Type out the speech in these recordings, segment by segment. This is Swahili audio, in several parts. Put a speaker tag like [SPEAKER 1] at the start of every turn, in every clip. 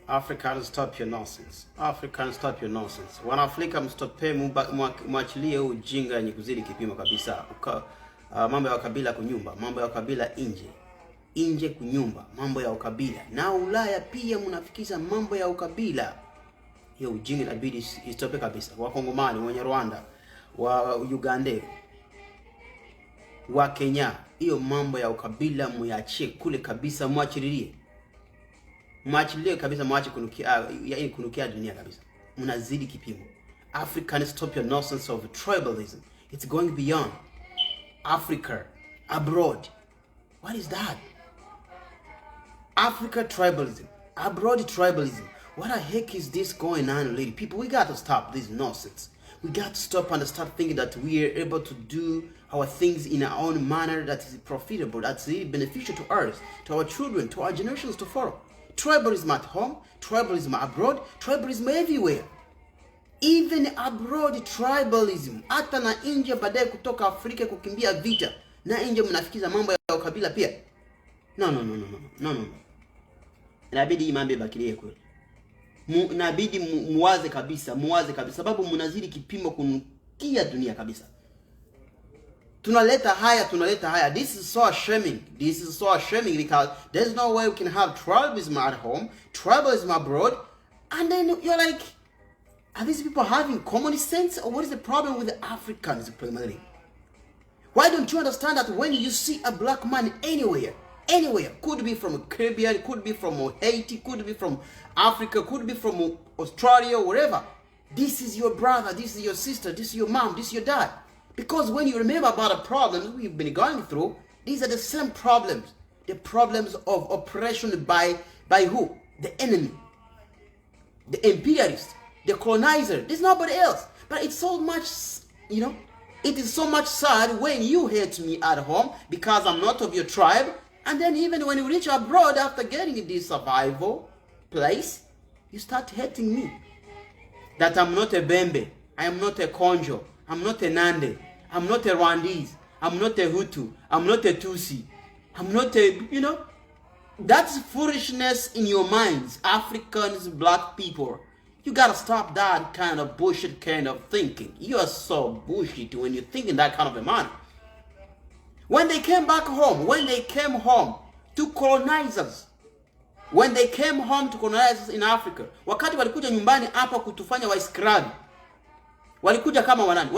[SPEAKER 1] Africans, stop your nonsense. Africans, stop your nonsense. Wanaafrika mstopee, mwachilie ujinga yenye kuzidi kipimo kabisa. Mambo ya ukabila kunyumba, mambo ya ukabila nje kunyumba, mambo ya ukabila. Na Ulaya pia mnafikisha mambo ya ukabila. Hiyo ujinga inabidi istope kabisa. Wakongomani, wenye Rwanda, wa Uganda, wa Kenya, hiyo mambo ya ukabila muachie kule kabisa, mwachilie kabisa, mwache kunukia dunia kabisa. Mnazidi kipimo. African, stop your nonsense of tribalism. It's going beyond Africa, abroad. What is that? Africa tribalism, abroad tribalism. What the heck is this going on, lady? People, we got to stop this nonsense. We got to stop and start thinking that we are able to do our things in our own manner that is profitable, that's really beneficial to us, to our children, to our generations to follow. Tribalism at home, tribalism abroad, tribalism everywhere. Even abroad tribalism. Hata na nje baadaye kutoka Afrika kukimbia vita. Na nje mnafikiza mambo ya ukabila pia. No. Inabidi imambe bakilie kweli. Inabidi muwaze kabisa, sababu mnazidi kipimo kunukia dunia kabisa. Tunaleta haya. This is so shaming because there's no way we can have tribalism at home, tribalism abroad, and then you're like, are these people having common sense, or what is the problem with the Africans primarily? Why don't you understand that when you see a black man anywhere, could be from Caribbean, could be from Haiti, could be from Africa, could be from Australia, wherever, this is your brother, this is your sister, this is your mom, this is your dad. Because when you remember about the problems we've been going through, these are the same problems. The problems of oppression by who? The enemy. The imperialist. The colonizer. There's nobody else. But it's so much, it is so much sad when you hate me at home because I'm not of your tribe. And then even when you reach abroad after getting in this survival place, you start hating me. That I'm not a Bembe. I am not a Konjo. I'm not a Nande. I'm not a Rwandese. I'm not a Hutu. I'm not a Tutsi. I'm not a, that's foolishness in your minds, Africans, black people. You gotta stop that kind of bullshit kind of thinking. You are so bullshit when you think in that kind of a manner. When they came back home, to colonize us, in Africa, wakati walikuja nyumbani hapa kutufanya waiskarabi, walikuja kama wanani?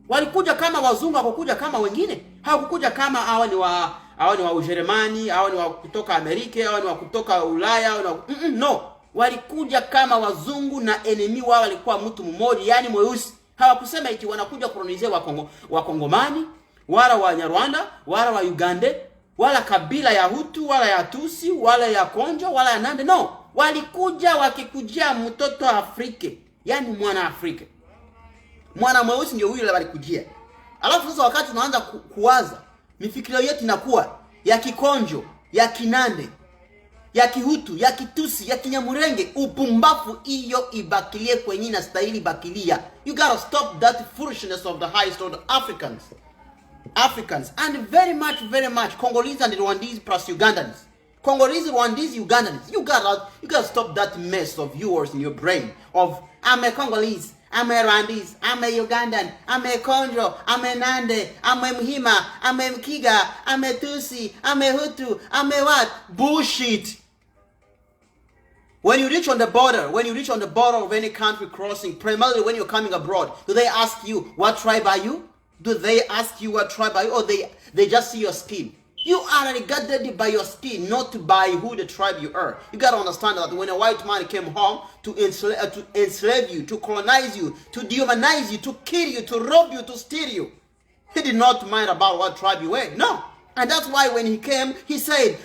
[SPEAKER 1] Walikuja kama wazungu, hawakuja kama wengine. Hawakuja kama hawa ni wa Ujerumani, hawa ni wa kutoka Amerika, hawa ni wa kutoka Ulaya, no. Walikuja kama wazungu na enemy wao walikuwa mtu mmoja, yani mweusi. Hawakusema eti wanakuja kolonize Wakongomani, wala wa Nyarwanda, wala wa Uganda, wala kabila ya Hutu, wala ya Tutsi, wala ya Konjo, wala ya Nande. No. Walikuja wakikujia mtoto Afrika, yani mwana Afrika. Mwana mweusi ndio huyo walikujia. Alafu sasa wakati tunaanza kuwaza, mifikirio yetu inakuwa ya Kikonjo, ya Kinande, ya Kihutu, ya Kitusi, ya Kinyamurenge. Upumbafu hiyo ibakilie kwenye na stahili bakilia. You gotta stop that foolishness of the highest order Africans, and very much Congolese and Rwandese plus Ugandans. Congolese, Rwandese, Ugandans. You gotta stop that mess of yours in your brain of I'm a Congolese, I'm a Rwandese, I'm a Ugandan, I'm a Konjo, I'm a Nande, I'm a Mhima, I'm a Mkiga, I'm a Tutsi, I'm a Hutu, I'm a what? Bullshit. When you reach on the border of any country crossing, primarily when you're coming abroad, do they ask you, what tribe are you? Or they just see your skin? You are regarded by your skin, not by who the tribe you are. You got to understand that when a white man came home to enslave you, to colonize you, to dehumanize you, to kill you, to rob you, to steal you, he did not mind about what tribe you were. No. And that's why when he came, he said,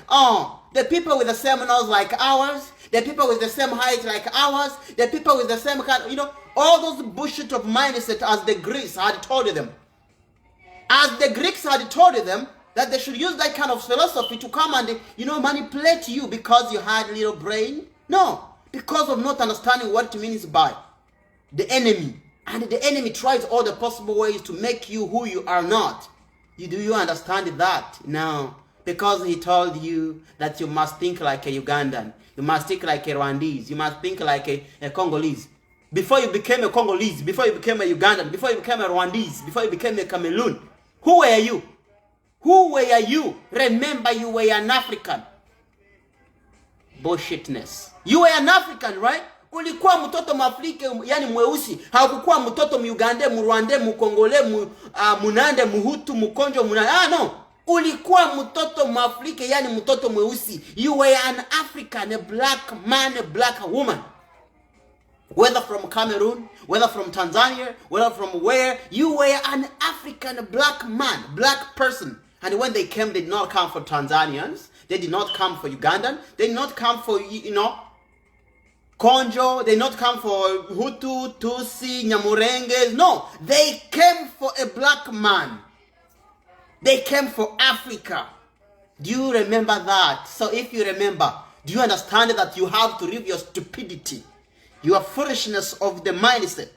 [SPEAKER 1] the people with the same nose like ours, the people with the same height like ours, the people with the same kind, all those bullshit of mindset as the Greeks had told them. As the Greeks had told them that they should use that kind of philosophy to come and, manipulate you because you had little brain. No, because of not understanding what it means by the enemy. And the enemy tries all the possible ways to make you who you are not. Do you understand that? Now, Because he told you that you must think like a Ugandan. You must think like a Rwandese. You must think like a Congolese. Before you became a Congolese, before you became a Ugandan, before you became a Rwandese, before you became a Cameroon, who were you? Who were you? Remember, you were an African. Bullshitness. You were an African, right? Ulikuwa mtoto Mwafrika, yani mweusi. Hakukuwa mtoto Mugande, Mrwande, Mkongole, Munande, Muhutu, Mkonjo, Munande. No. Ulikuwa mtoto Mwafrika, yani mtoto mweusi. You were an African, a black man, a black woman. Whether from Cameroon, whether from Tanzania, whether from where, you were an African black man, black person. And when they came, they did not come for Tanzanians. They did not come for Ugandan. They did not come for, Konjo. They did not come for Hutu, Tutsi, Nyamurenges. No, they came for a black man. They came for Africa. Do you remember that? So if you remember, do you understand that you have to leave your stupidity, your foolishness of the mindset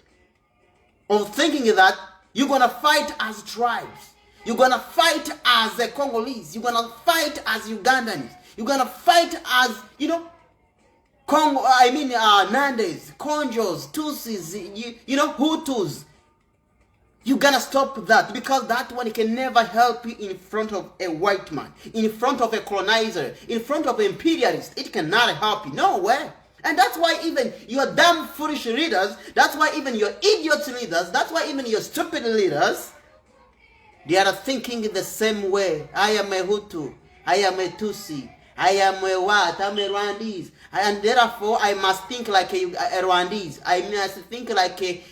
[SPEAKER 1] of thinking that you're going to fight as tribes. You're going to fight as a Congolese. You're going to fight as Ugandans. You're going to fight as, Nandes, Konjos, Tutsis, Hutus. You're going to stop that, because that one can never help you in front of a white man, in front of a colonizer, in front of an imperialist. It cannot help you. No way. And that's why even your damn foolish leaders, that's why even your idiot leaders, that's why even your stupid leaders, they are thinking the same way. I am a Hutu, I am a Tutsi, I am a what, I'm a Rwandese. And therefore, I must think like a Rwandese. I must think like a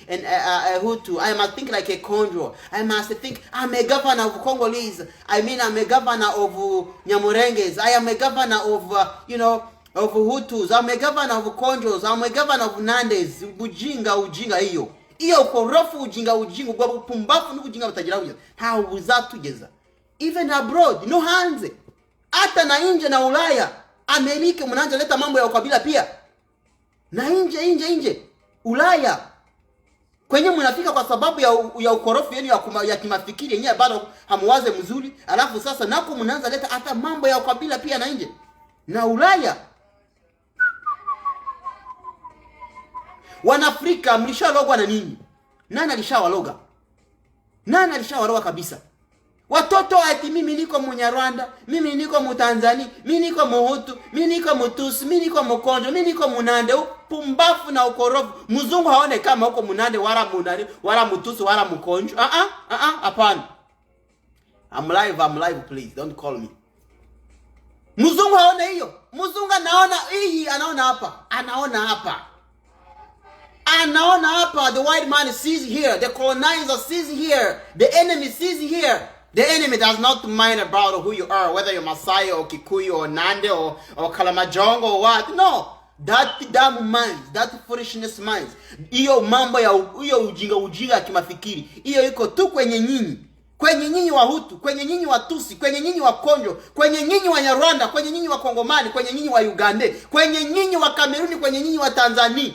[SPEAKER 1] Hutu. I must think like a Konjo. I must think, I'm a governor of Congolese. I'm a governor of Nyamurenges. I am a governor of, of Hutus. I'm a governor of Konjos. I'm a governor of Nandes. Ujinga hiyo. Iyo ukorofu ujinga kwa upumbafu ujinga batagira uja. How uzatugeza? Even abroad, no hanze. Hata na nje na Ulaya, Amerika mnaanza leta mambo ya ukabila pia. Na nje Ulaya. Kwenye mnafika kwa sababu ya ukorofu yenu ya kimafikiri yenyewe bado hamuwaze mzuri, alafu sasa nako mnaanza leta hata mambo ya ukabila pia na nje. Na Ulaya. Wanafrika mlishalogwa na nini? Nani alishawaloga? Nani alishawaloga kabisa? Watoto ati mimi niko Munyarwanda, mimi niko Mutanzania, mimi niko Muhutu, mimi niko Mutusi, mimi niko Mukonjo, mimi niko Munande. Pumbafu na ukorofu. Mzungu haone kama huko Munande wala Munande, wala Mutusi, wala Mukonjo. Hapana. I'm live, please. Don't call me. Mzungu haone hiyo. Mzungu anaona hii, anaona hapa. The white man sees here. The colonizer sees here. The enemy sees here. The enemy does not mind about who you are, whether you're Masai or Kikuyu or Nande or Kalamajongo or what. No. That damn minds, that foolishness minds. Iyo mambo ya ujinga kimafikiri. Iyo iko tu kwenye nyinyi. Kwenye nyinyi wa Hutu, kwenye nyinyi wa Tusi, kwenye nyinyi wa Konjo, kwenye nyinyi wa Nyarwanda, kwenye nyinyi wa Kongomani, kwenye nyinyi wa Uganda, kwenye nyinyi wa Kameruni, kwenye nyinyi wa Tanzania.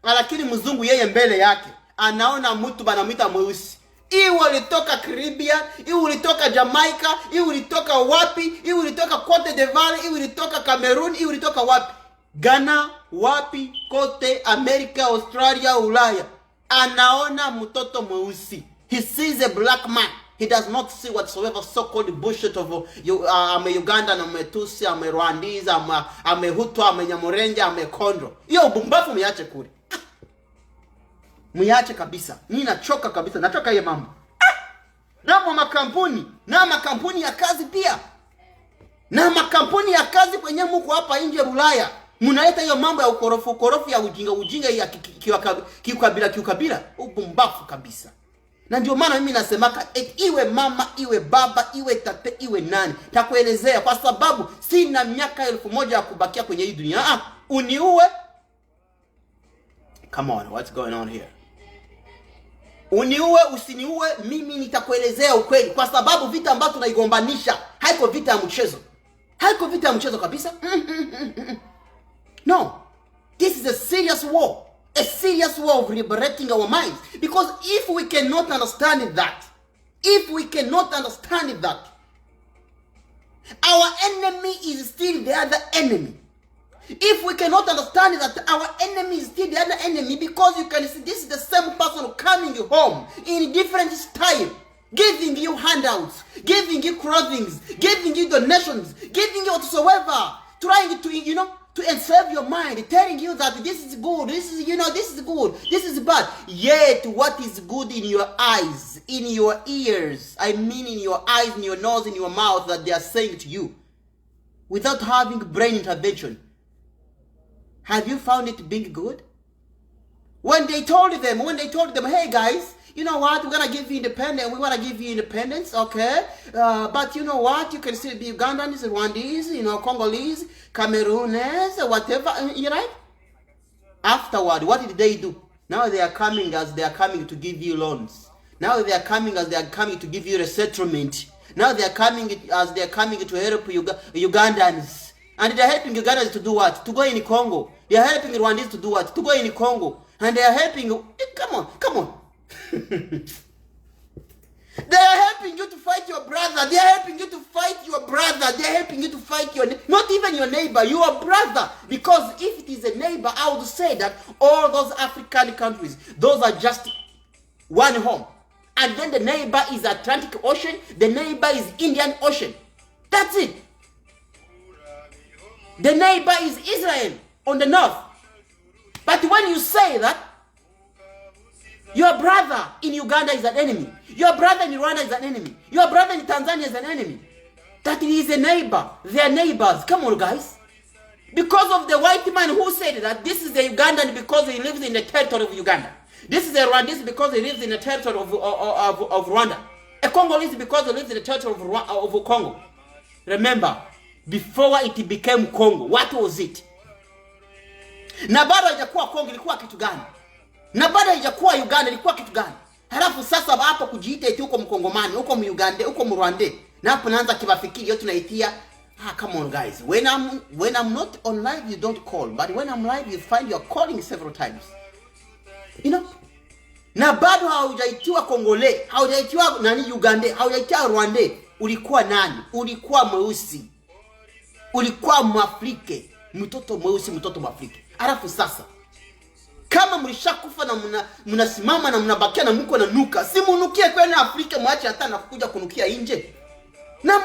[SPEAKER 1] Lakini mzungu yeye mbele yake anaona mtu banamwita mweusi. Iwe ulitoka Caribbean, iwe ulitoka Jamaica, iwe ulitoka wapi, iwe ulitoka Cote d'Ivoire, iwe ulitoka Cameroon, iwe ulitoka wapi, Ghana, wapi, kote America, Australia, Ulaya, anaona mtoto mweusi. He sees a black man. He does not see whatsoever so-called bullshit of I'm a Ugandan, I'm a Tutsi, I'm a Rwandese, I'm a Hutu, I'm a Nyamurenja, I'm a Konjo. Iyo bumbafu miache kule. Muyache kabisa. Mimi nachoka kabisa. Nachoka hiyo mambo. Na makampuni ya kazi pia. Na makampuni ya kazi kwenye mko hapa nje Ulaya. Mnaleta hiyo mambo ya ukorofu ya ujinga ya kiukabila. Ubumbafu kabisa. Na ndio maana mimi nasemaka iwe mama, iwe baba, iwe tate, iwe nani, takuelezea kwa sababu sina miaka 1000 ya kubakia kwenye hii dunia. Uniue. Come on, what's going on here? Uniue usiniue, mimi nitakuelezea ukweli kwa sababu vita ambayo tunaigombanisha haiko vita ya mchezo. Haiko vita ya mchezo kabisa. No. This is a serious war. A serious war of liberating our minds. Because if we cannot understand that, Our enemy is still the other enemy. If we cannot understand that our enemy is still the other enemy, because you can see this is the same person coming home in different style, giving you handouts, giving you clothing, giving you donations, giving you whatsoever, trying to, to enslave your mind, telling you that this is good, this is, this is good, this is bad. Yet what is good in your eyes, in your ears, I mean in your eyes, in your nose, in your mouth, that they are saying to you, without having brain intervention, have you found it being good? When they told them, hey guys, you know what, we're going to give you independence, we want to give you independence, okay? But you know what, you can still be Ugandans, Rwandese, Congolese, Cameroonese, whatever, right? Afterward, what did they do? Now they are coming as they are coming to give you loans. Now they are coming as they are coming to give you resettlement. Now they are coming as they are coming to help Ugandans. And they are helping Ugandans to do what? To go in Congo. They are helping Rwandese to do what? To go in Congo. And they are helping, come on. They are helping you to fight your brother. They are helping you to fight your brother. They are helping you to fight not even your neighbor, your brother. Because if it is a neighbor, I would say that all those African countries, those are just one home. And then the neighbor is Atlantic Ocean. The neighbor is Indian Ocean. That's it. The neighbor is Israel on the north. But when you say that, your brother in Uganda is an enemy, your brother in Rwanda is an enemy, your brother in Tanzania is an enemy, that he is a neighbor. They are neighbors. Come on, guys. Because of the white man who said that this is a Ugandan because he lives in the territory of Uganda. This is a Rwandese because he lives in the territory of Rwanda. A Congolese because he lives in the territory of Congo. Remember, before it became Congo, what was it? Na bado haijakuwa Congo, ilikuwa kitu gani? Na bado haijakuwa Uganda, ilikuwa kitu gani? Halafu sasa hapo kujiita eti uko Mkongomani, uko Muganda, uko Mrwanda. Na hapo naanza kibafikiri yote tunaitia. Come on guys. When I'm not on live, you don't call. But when I'm live, you find you're calling several times. Na bado haujaitiwa Kongole, haujaitiwa Uganda, haujaitiwa Rwanda. Ulikuwa nani? Ulikuwa mweusi. Ulikuwa Mwafrike, mtoto mweusi, mtoto Mwafrike. Alafu sasa, kama mlishakufa na mnasimama na mnabakia na mko na nuka, si munukie kwenda Afrika, mwache hata na kuja kunukia nje. Na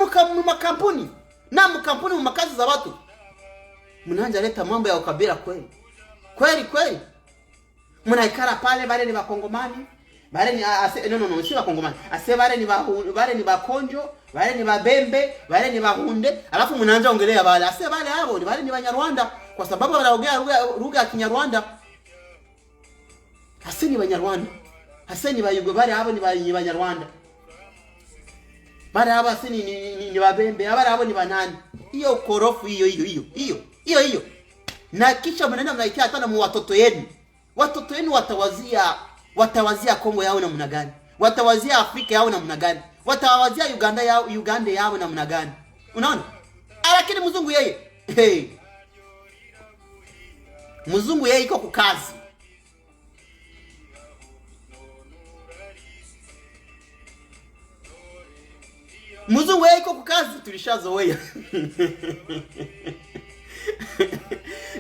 [SPEAKER 1] makampuni, makazi za watu. Mnaanza leta mambo ya ukabila kweli. Kweli. Mnaikara pale, bale ni Wakongomani. Bale ni si Wakongomani. Ase bale ni Bakonjo, bale ni Babembe, bale ni Bahunde. Alafu mnaanza ongelea bale. Ase bale hao ni bale ni Banyarwanda kwa sababu wanaongea lugha ya Kinyarwanda. Ase ni Banyarwanda. Ase ni Bayugo, bale hao ni Banyarwanda. Bale hao ase ni Babembe, bale hao ni banani. Hiyo korofu hiyo. Na kisha mnaenda mnaitia hata na watoto yenu. Watoto wenu watawazia Kongo yao namna gani? Watawazia Afrika yao namna gani? Watawazia Uganda yao namna gani? Unaona? Lakini mzungu yeye, mzungu yeye iko kukazi. Mzungu yeye iko kukazi, tulishazoea.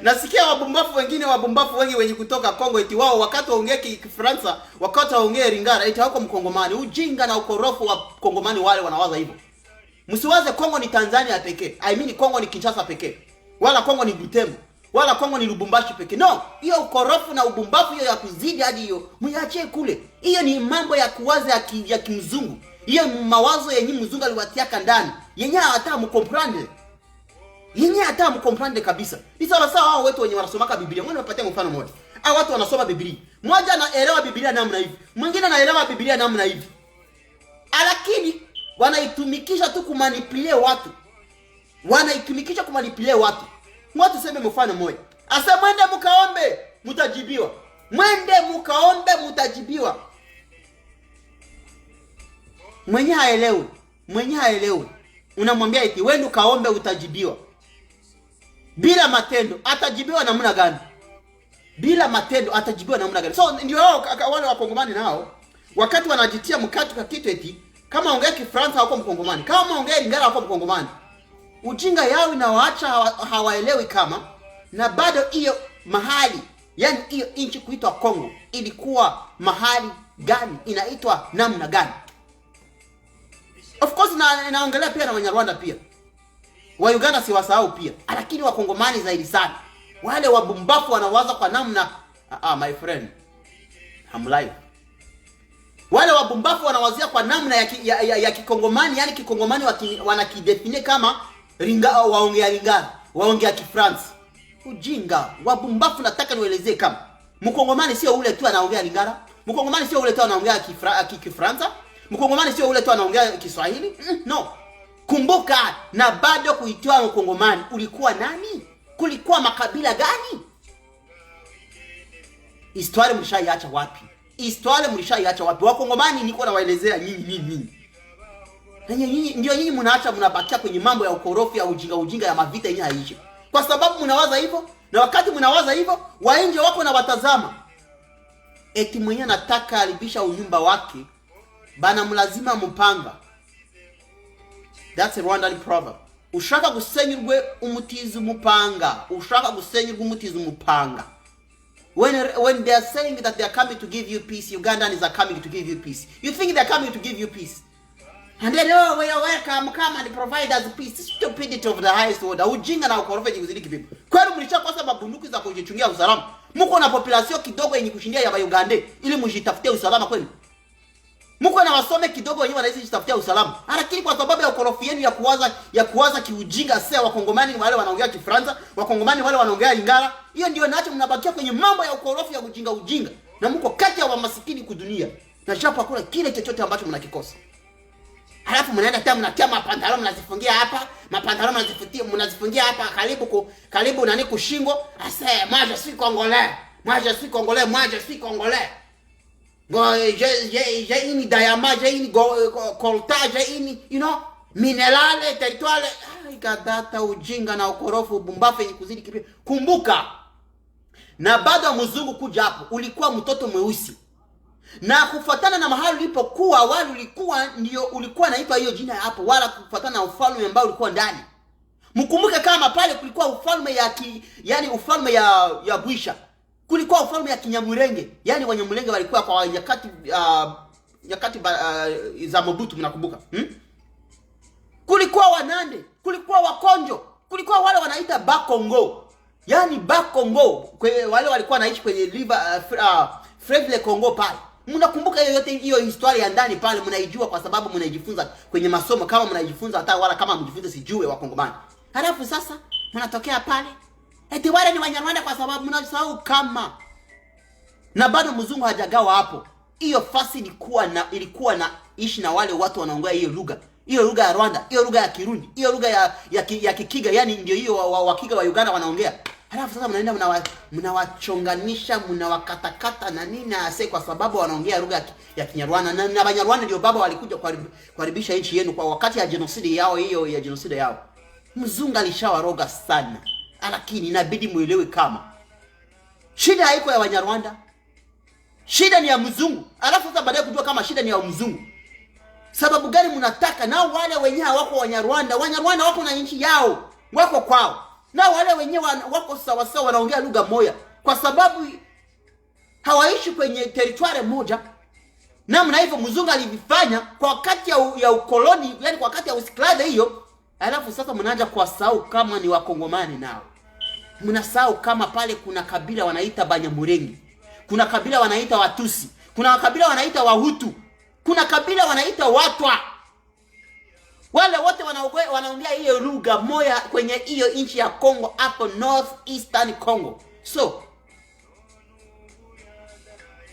[SPEAKER 1] Nasikia wabumbafu wengi wenye kutoka Kongo eti wao wakati waongea Kifaransa, wakati waongea Lingala eti hako Mkongomani. Ujinga na ukorofu wa Kongomani wale wanawaza hivyo. Msiwaze Kongo ni Tanzania pekee. I mean Kongo ni Kinshasa pekee. Wala Kongo ni Butembo. Wala Kongo ni Lubumbashi pekee. No, hiyo ukorofu na ubumbafu hiyo ya kuzidi hadi hiyo, muiachie kule. Hiyo ni mambo ya kuwaza ya kimzungu. Hiyo mawazo yenye mzungu aliwatia ndani. Yenye hata mkomprendre. Hata mkomprendre kabisa. Ni sawa hao wetu wenye wanasoma Biblia. Ngoja nipatie mfano mmoja. Hao watu wanasoma Biblia. Mmoja anaelewa Biblia namna hivi. Mwingine anaelewa Biblia namna hivi. Lakini wanaitumikisha tu kumanipulate watu. Ngoja tuseme mfano mmoja. Asa mwende mkaombe, mtajibiwa. Mwenye haelewi. Unamwambia eti wewe kaombe utajibiwa. Bila matendo atajibiwa namna gani? So ndio wao wale Wakongomani nao wakati wanajitia mkatu kwa kitu eti kama ongea Kifaransa hako Mkongomani, kama ongea Lingala hako Mkongomani. ujinga yao inawaacha hawaelewi kama na bado hiyo mahali, yani hiyo nchi kuitwa Kongo ilikuwa mahali gani, inaitwa namna gani. Of course naongelea pia na Wanyarwanda pia. Wa Uganda siwasahau pia. Lakini Wakongomani zaidi sana. Wale wabumbafu wanawaza kwa namna my friend, I'm live. Wale wabumbafu wanawazia kwa namna ya Kikongomani, yani Kikongomani wanakidefine kama waongea Lingala, waongea Kifransi. Ujinga, wabumbafu nataka niwaelezee kama Mkongomani sio ule tu anaongea Lingala, Mkongomani sio ule tu anaongea Kifransa, Mkongomani sio ule tu anaongea Kiswahili. No. Kumbuka, na bado kuitwa Mkongomani ulikuwa nani? Kulikuwa makabila gani? Historia mlishaiacha wapi? Historia mlishaiacha wapi? Wakongomani niko nawaelezea nyinyi. Ndio nyinyi mnaacha, mnabakia kwenye mambo ya ukorofi ya ujinga ya mavita yenyewe haishi. Kwa sababu mnawaza hivyo, na wakati mnawaza hivyo, wainje wako na watazama. Eti mwenye nataka alibisha unyumba wake, bana mlazima mpanga. That's a Rwandan proverb. Ushaka gusenyurwe umutizi mupanga. Ushaka gusenyurwe umutizi mupanga. When they are saying that they are coming to give you peace, Ugandans are coming to give you peace. You think they are coming to give you peace? And then, oh, we are welcome, come and provide us peace. Stupidity of the highest order. Ujinga na ukorofi jinguzidi kipipo. Kwani mlishakosa mabunduki za kujichungia usalama? Mko na population kidogo yenye kushindia ya Uganda ili mjitafutie usalama kweli? Mko na wasome kidogo wenyewe wanaishi kujitafutia usalama. Lakini kwa sababu ya ukorofi yenu ya kuwaza kiujinga, sasa Wakongomani wale wanaongea Kifaransa, Wakongomani wale wanaongea Lingala, hiyo ndio naacha mnabakia kwenye mambo ya ukorofi ya ujinga. Na mko kati ya masikini kudunia. Na shapa kula kile chochote ambacho mnakikosa. Halafu mnaenda tena mnatia mapantalo mnazifungia hapa, mapantalo mnazifungia hapa karibu nani kushingo. Asa moi je suis congolais. Moi je suis congolais, moi je suis congolais. J'ai une diamant, j'ai une colta, j'ai une, minerale, territoire. Ikadata ujinga na ukorofu bumbafu yenye kuzidi kipi. Kumbuka, na bado mzungu kuja hapo, ulikuwa mtoto mweusi. Na kufuatana na mahali ulipokuwa, wale ulikuwa naitwa hiyo jina hapo, wala kufuatana na ufalme ambao ulikuwa ndani. Mkumbuke kama pale kulikuwa ufalme yani ufalme ya Bwisha. Kulikuwa ufalme ya Kinyamulenge, yani Wanyamulenge walikuwa kwa nyakati za Mobutu, mnakumbuka? Kulikuwa Wanande, kulikuwa Wakonjo, kulikuwa wale wanaita Bakongo. Yani Bakongo, wale walikuwa naishi kwenye river Fleuve Congo pale. Mnakumbuka yote hiyo historia ya ndani pale, mnaijua kwa sababu mnaijifunza kwenye masomo, kama mnaijifunza hata wala kama mjifunze sijue Wakongomani. Halafu sasa mnatokea pale eti wale ni Wanyarwanda kwa sababu mnasahau kama na bado mzungu hajagawa hapo. Hiyo fasi ilikuwa na ishi na wale watu wanaongea hiyo lugha. Hiyo lugha ya Rwanda, hiyo lugha ya Kirundi, hiyo lugha ya Kikiga, yani ndio hiyo Wakiga wa Uganda wanaongea. Halafu sasa mnaenda mnawachonganisha, mnawakatakata na nini ase kwa sababu wanaongea lugha ya Kinyarwanda. Na Banyarwanda ndio baba walikuja kuharibisha nchi yenu kwa wakati ya genocide yao, hiyo ya genocide yao. Mzungu alishawaroga sana. Lakini inabidi muelewe kama shida haiko ya Wanyarwanda, shida ni ya mzungu. Alafu sasa baadaye kujua kama shida ni ya mzungu. Sababu gani mnataka nao wale wenyewe wako Wanyarwanda wako na nchi yao, wako kwao. Na wale wenyewe wako sawa sawa wanaongea lugha moja kwa sababu hawaishi kwenye territoire moja. Namna hivyo mzungu alivifanya kwa wakati ya ukoloni, yani kwa wakati ya usiklave hiyo. Alafu sasa mnaanza kuwasahau kama ni Wakongomani nao. Mnasahau kama pale kuna kabila wanaita Banyamulenge. Kuna kabila wanaita Watusi. Kuna kabila wanaita Wahutu. Kuna kabila wanaita Watwa. Wale wote wanaongea hiyo lugha moja kwenye hiyo nchi ya Kongo hapo North Eastern Congo. So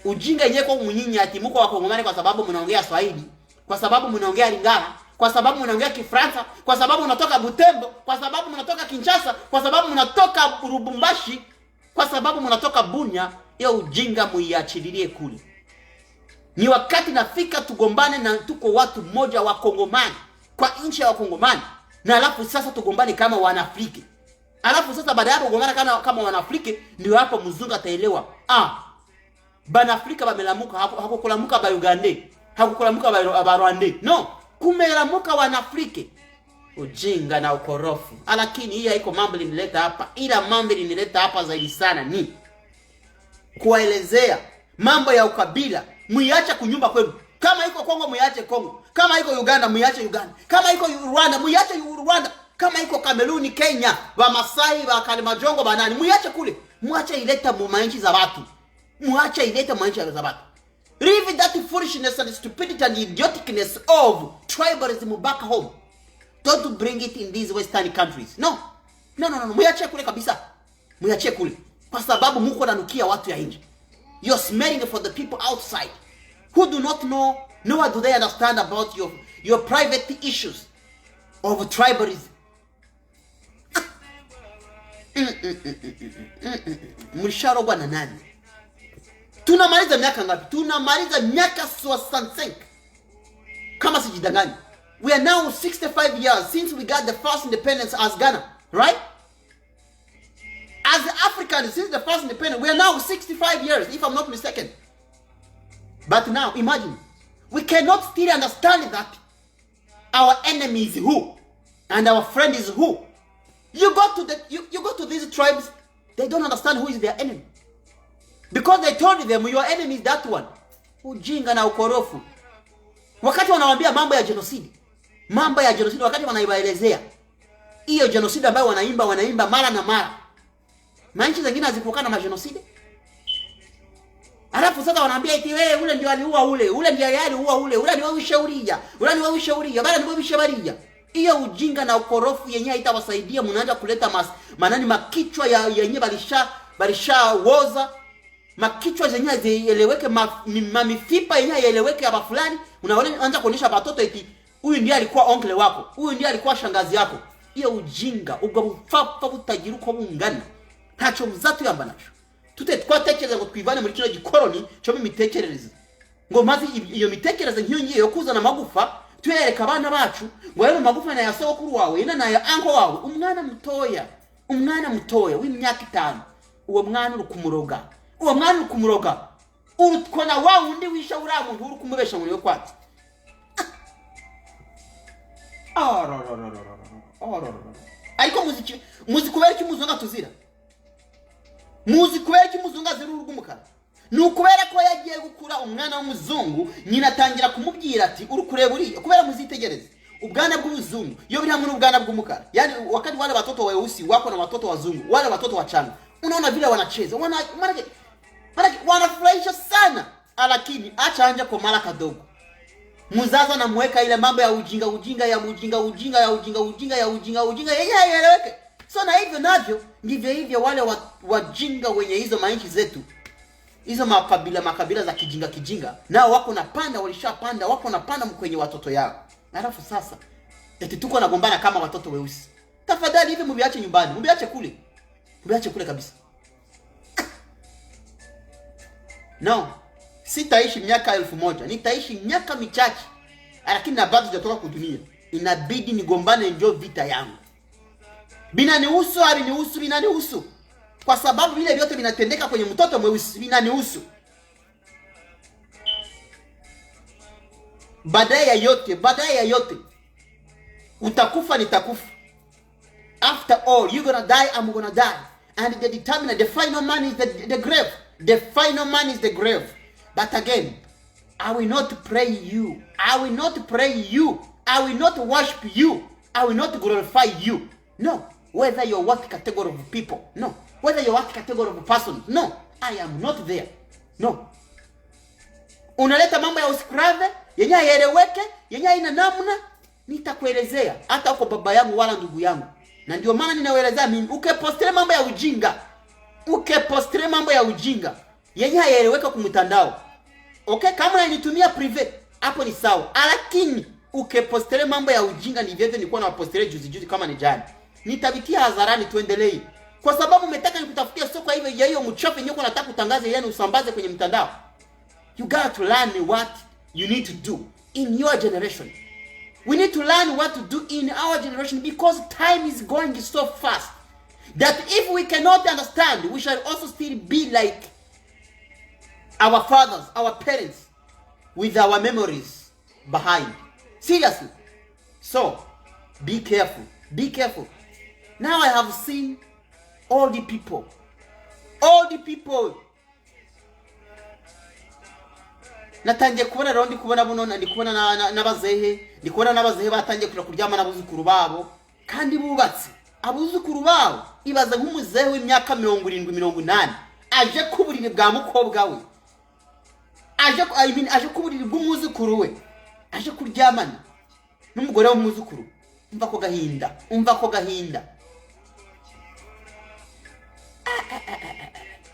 [SPEAKER 1] ujinga yenyewe kwa mnyinyi ati mko Wakongomani kwa sababu mnaongea Swahili, kwa sababu mnaongea Lingala, kwa sababu mnaongea Kifaransa, kwa sababu mnatoka Butembo, kwa sababu mnatoka Kinshasa, kwa sababu mnatoka Lubumbashi, kwa sababu mnatoka Bunya. Hiyo ujinga muiachililie kule. Ni wakati nafika tugombane na tuko watu mmoja wa Kongomani kwa nchi ya Wakongomani. Na alafu sasa tugombane kama Wanaafrika. Alafu sasa baada ya kugombana kama Wanaafrika ndio hapo mzungu ataelewa. Bana Afrika bamelamuka, hakukulamuka ba Uganda, hakukulamuka ba Rwanda. No, kumelamuka Wanaafrika. ujinga na ukorofu. Lakini hii haiko mambo linileta hapa, ila mambo linileta hapa zaidi sana ni kuelezea mambo ya ukabila. Muiache kunyumba kwenu. Kama iko Kongo muiache Kongo. Kama iko Uganda muiache Uganda. Kama iko Rwanda muiache Rwanda. Kama iko Kameruni, Kenya, wa Masai, wa Kalimanjaro, banani muiache kule. Muache ileta mumanchi za watu. Muache ileta mumanchi za watu. Leave that foolishness and stupidity and idioticness of tribalism back home. Don't bring it in these western countries. No. Muiache kule kabisa. Muiache kule. Kwa sababu muko nanukia watu ya nje. You're smelling for the people outside who do not know, nor do they understand about your private issues of tribalism. Mlisharogwa na nani? Tunamaliza miaka ngapi? Tunamaliza miaka 65. Kama sijidanganyi. We are now 65 years since we got the first independence as Ghana, right? As Africans, since the first independence, we are now 65 years, if I'm not mistaken. But now, imagine, we cannot still understand that our enemy is who, and our friend is who. You go to these tribes, they don't understand who is their enemy, because they told them your enemy is that one. Ujinga na ukorofu. Wakati wanawaambia mambo ya genocide, wakati wanaibaelezea hiyo genocide ambayo wanaimba mara na mara. Manchi zingine hazikukana na genocide. Alafu sasa wanaambia eti wewe ule ndio aliua ule ndio aliua ule ndio wishauria, bala ndio wishabaria. Hiyo ujinga na ukorofu yenyewe itawasaidia. Mnaanza kuleta manani makichwa yenyewe balisha woza, makichwa zenyewe zieleweke, mifipa yenyewe ieleweke ya fulani. Unaanza kuonyesha watoto eti huyu ndiye alikuwa oncle wako, huyu ndiye alikuwa shangazi yako. Hiyo ujinga ugabufafa butagiruko bungana. Tacho mzatu yamba nacho. Twatekereza ngo twivane muri kino gikoroni cyo mimitekerereze. Ngo mazi iyo mitekerereze nk'iyo ngiye yokuza na magufa tuyereka abana bacu ngo ayo magufa na yasokuru wawe na ya anko wawe. Umwana mutoya w'imyaka 5. Uwo mwana uri kumuroga. Urutwona wawe undi wisha ura muntu uri kumubesha muri yo kwati. Ariko muzi kubera iki muzonga tuzira? Muzi kubera iki muzunga ziri urugumukara? Nukubera ko yagiye gukura umwana w'umuzungu, nyina atangira kumubwira ati uri kureba uri kubera muzitegereze. Ubwana bw'umuzungu yo biri hamwe n'ubwana bw'umukara. Yani wakati wale watoto weusi wako na watoto wazungu, wale watoto wachanga, unaona vile wanacheza, wanafurahisha sana. Lakini acha anje kwa mara kadogo. Muzaza na mweka ile mambo ya ujinga yeye eleweke. So na hivyo navyo ndivyo wale wajinga wenye hizo mainchi zetu, hizo makabila za kijinga nao wako napanda, walishapanda, wako napanda kwenye watoto yao. Alafu sasa eti tuko nagombana kama watoto weusi. Tafadhali hivi mubiache nyumbani, mubiache kule kabisa. No, sitaishi miaka 1000, nitaishi miaka michache. Lakini na bado sijatoka kudunia. Inabidi nigombane ndio vita yangu. Binanihusu. Kwa sababu vile vyote vinatendeka kwenye mtoto mweusi, binanihusu. Baadaye ya yote utakufa, nitakufa. After all, you're gonna die, I'm gonna die. And the final man is the grave. The final man is the grave. But again, I will not pray you. I will not worship you. I will not glorify you. No. Whether you're what category of people. No. Whether you're what category of person. No. I am not there. No. Unaleta mambo ya uskrave, yenye yaeleweke, yenye ina namna, nitakuelezea hata huko baba yangu wala ndugu yangu. Na ndio maana ninaelezea mimi ukepostere mambo ya ujinga. Yenye yaeleweka kwa mtandao. Okay, kama unanitumia private, hapo ni sawa. Lakini ukepostere mambo ya ujinga ni vivyo nilikuwa na postere juzi kama ni jana. Nitabitia hadharani tuendelee. Kwa sababu umetaka nikutafutia soko hivyo ya hiyo mchafu yenyewe unataka kutangaza yani usambaze kwenye mtandao. You got to learn what you need to do in your generation. We need to learn what to do in our generation because time is going so fast that if we cannot understand, we shall also still be like our fathers, our parents, with our memories behind. Seriously. So, Be careful. Be careful. Now I have seen all the people. Natangiye kubona rero ndi kubona buno ndi kubona nabazehe batangiye kuja kuryama n'abuzukuru babo kandi bubatse abuzukuru babo ibaza nk'umuzehe w'imyaka 70-80 aje kuburire bwa mukobwa we aje kuburire bw'umuzukuru we aje kuryamana n'umugore w'umuzukuru. Umva ko gahinda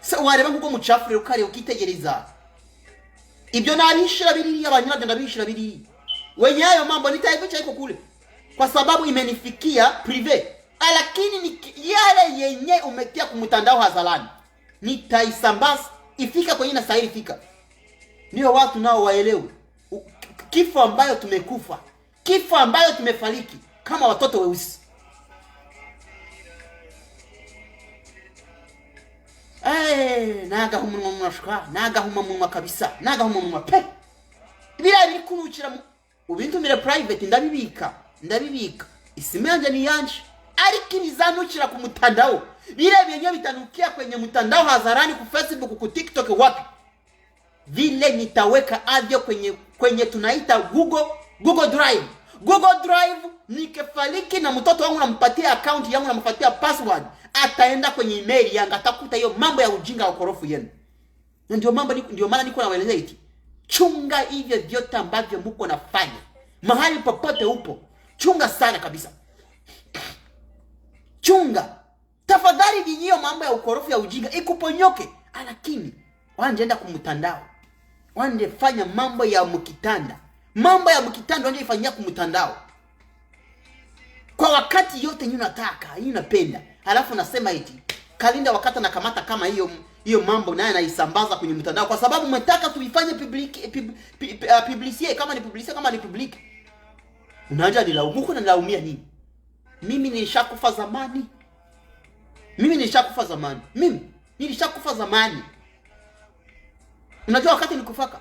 [SPEAKER 1] so wareba nk'uko mucafu rero kare ukitegereza ibyo nabishira biri abantu bagenda bishira biri wenye hayo mambo nitaificha iko kule kwa sababu imenifikia prive, lakini ni yale yenye umetia kumtandao hadharani nitaisambaza ifika kwenye na sahihi fika, ndio watu nao waelewe kifo ambayo tumekufa, kifo ambayo tumefariki kama watoto weusi. Naga humunwa mwashka, naga humunwa kabisa, naga humunwa pe. Bila bikunukira ubintu mire private ndabibika. Isimu yanje ni yanje. Ariko bizanukira ku mutandao. Bile byenye bitanukia kwenye mtandao hadharani ku Facebook, ku TikTok, wapi? Vile nitaweka avyo kwenye tunaita Google Drive. Google Drive nikifaliki na mtoto wangu nampatia account yangu nampatia password, ataenda kwenye email yangu atakuta hiyo mambo ya ujinga wa korofu yenu. Ndio maana niko nawaeleza eti chunga hivyo vyote ambavyo mko nafanya. Mahali popote upo, chunga sana kabisa. Chunga. Tafadhali hiyo mambo ya ukorofu ya ujinga ikuponyoke. Lakini wanjeenda kumtandao. Wanje fanya mambo ya mkitanda. Mambo ya mkitanda wanje ifanyia kumtandao. Kwa wakati yote nyinyi unataka, nyinyi unapenda. Halafu nasema eti Kalinda wakati anakamata kama hiyo mambo naye anaisambaza kwenye mtandao kwa sababu mmetaka tuifanye publicity kama ni public. Unaanza nilaumu, uko nalaumia nini? Mimi nilishakufa zamani. Mimi nilishakufa zamani. Unajua wakati nilikufaka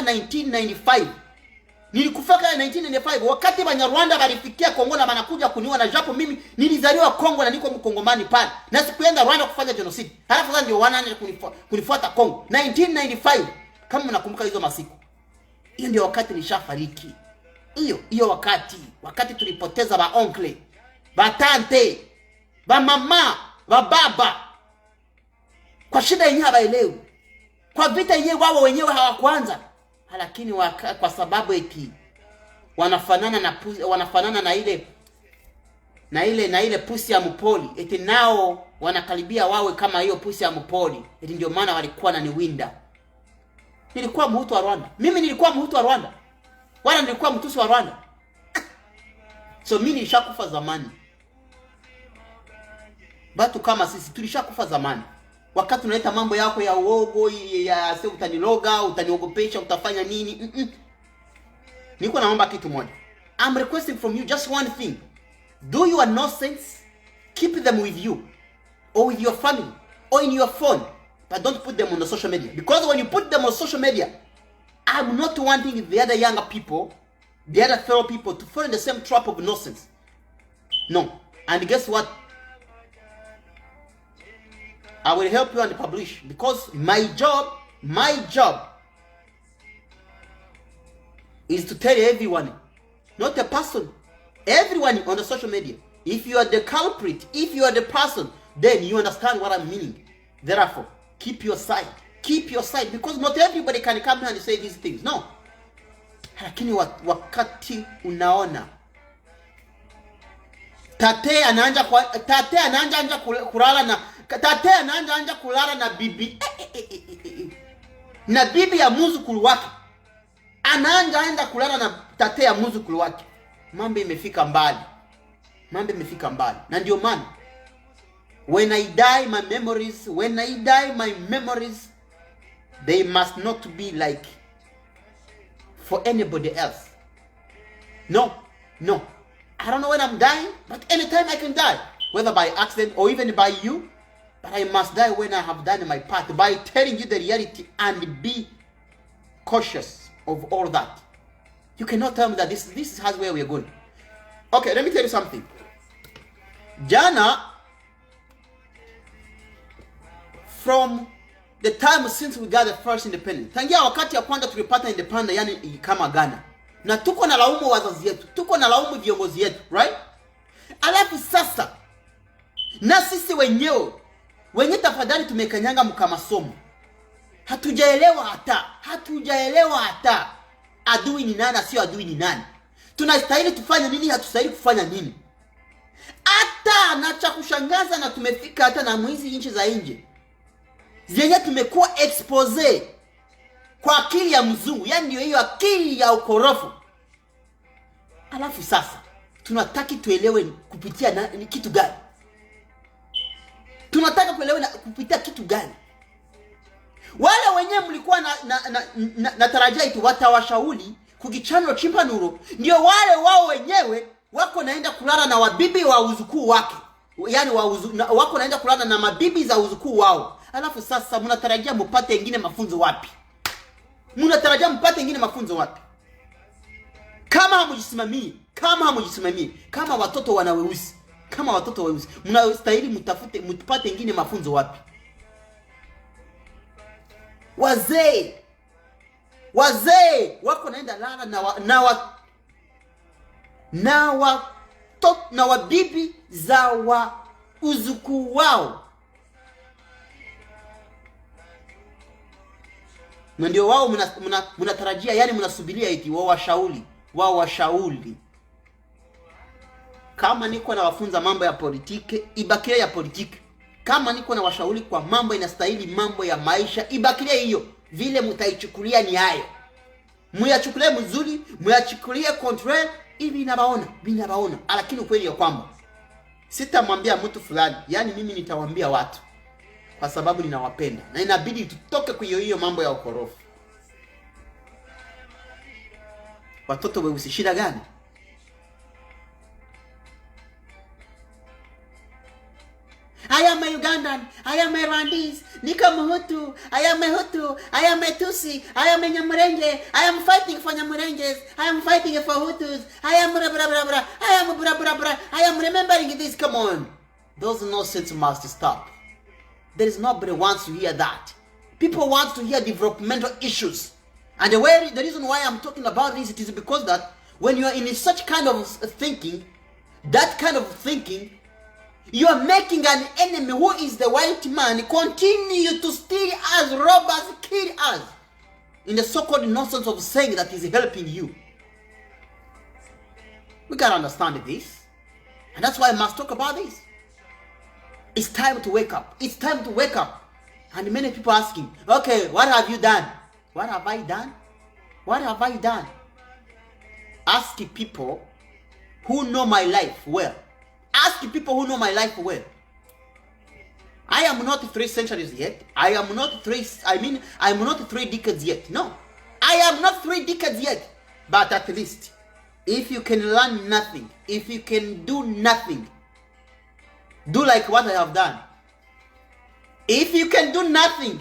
[SPEAKER 1] 1995. Nilikufaka 1995 wakati Banyarwanda balifikia Kongo na banakuja kuniua, na japo mimi nilizaliwa Kongo na niko mkongomani pale. Na sikuenda Rwanda kufanya genocide. Halafu sasa ndio wanaanza kunifuata Kongo. 1995 kama mnakumbuka hizo masiku. Hiyo ndio wakati nishafariki. Hiyo wakati tulipoteza ba oncle, ba tante, ba mama, ba baba. Kwa shida yenyewe hawaelewi. Kwa vita yenyewe wao wenyewe hawakuanza. Lakini kwa sababu eti wanafanana na ile pusi ya mpoli, eti nao wanakaribia wawe kama hiyo pusi ya mpoli, eti ndio maana walikuwa wananiwinda. Nilikuwa mhutu wa Rwanda. Mimi nilikuwa mhutu wa Rwanda. Wala nilikuwa mtusi wa Rwanda. So mimi nilishakufa zamani. Batu kama sisi tulishakufa zamani. Wakati unaleta mambo yako ya uogo ya sasa utaniloga, utaniogopesha, utafanya nini? Niko naomba kitu moja. I'm requesting from you just one thing. Do your nonsense, keep them with you or with your family or in your phone, but don't put them on the social media. Because when you put them on social media, I'm not wanting the other younger people, the other fellow people to fall in the same trap of nonsense. No. And guess what? I will help you and publish, because my job is to tell everyone, not a person, everyone on the social media. If you are the culprit, if you are the person, then you understand what I'm meaning. Therefore, keep your side, because not everybody can come here and say these things. No. Lakini wakati unaona tate anaanza kulala na bibi na bibi ya muzukulu wake, anaanza kulala na tate ya muzukulu wake. Mambo imefika mbali. Na ndio maana when I die my memories they must not be like for anybody else. No. I don't know when I'm dying, but anytime I can die, whether by accident or even by you. But I must die when I have done my part, by telling you the reality and be cautious of all that. You cannot tell me that this is where we are going. Okay, let me tell you something. Jana, from the time since we got the first independence, tangia wakati ya kwanza tulipata independence, yani kama Ghana, na tuko na laumu wazazi yetu, tuko na laumu viongozi yetu, right? Alafu sasa na sisi wenyewe tafadhali tumekanyanga mkamasomo, hatujaelewa hata adui ni nani, sio adui ni nani, tunastahili tufanye nini, hatustahili kufanya nini. Hata na cha kushangaza, na tumefika hata na mwizi nchi za nje zenye tumekuwa expose kwa akili ya mzungu, yani ndio hiyo akili ya ukorofu. Alafu sasa tunataka tuelewe kupitia kitu gani? Tunataka kuelewa kupitia kitu gani? Wale wenyewe mlikuwa na tarajia itu watawashauri kukichanwa chimpanuro, ndio wale wao wenyewe wako naenda kulala na wabibi wa uzukuu wake, yani wako naenda kulala na mabibi za uzukuu wao. Alafu sasa mnatarajia mpate wengine mafunzo wapi? Kama hamujisimamii, kama watoto wanaweusi, mnastahili mtapate wengine mafunzo wapi? Wazee wako naenda lala na wabibi za uzukuu wao. Na ndio wao mnatarajia, yani mnasubiria eti wao washauri. Kama niko na wafunza mambo ya politiki, ibakilia ya politiki. Kama niko na washauri kwa mambo inastahili, mambo ya maisha, ibakilia hiyo. Vile mtaichukulia ni hayo. Muyachukulie mzuri, muyachukulie contrary, hivi binabaona. Lakini ukweli ya kwamba sitamwambia mtu fulani, yani mimi nitawaambia watu kwa sababu ninawapenda, na inabidi tutoke kwa hiyo mambo ya ukorofu. Watoto weusi shida gani? I am a Ugandan, I am a Rwandese, nika Mhutu, I am a Hutu, I am a Tusi, I am a Nyamurenge, I am fighting for Nyamurenges, I am fighting for Hutus, I am bra bra bra bra, I am bra bra bra, I am remembering this. Come on. Those nonsense must stop. There is nobody wants to hear that. People want to hear developmental issues. And the reason why I'm talking about this, it is because that when you are in such kind of thinking, you are making an enemy who is the white man continue to steal us, rob us, kill us, in the so-called nonsense of saying that he's helping you. We gotta understand this. And that's why I must talk about this. It's time to wake up. And many people asking, okay, what have you done? What have I done? Ask people who know my life well. I am not 3 centuries yet. I'm not 3 decades yet. No. I am not 3 decades yet. But at least, if you can learn nothing, if you can do nothing, do like what I have done. If you can do nothing,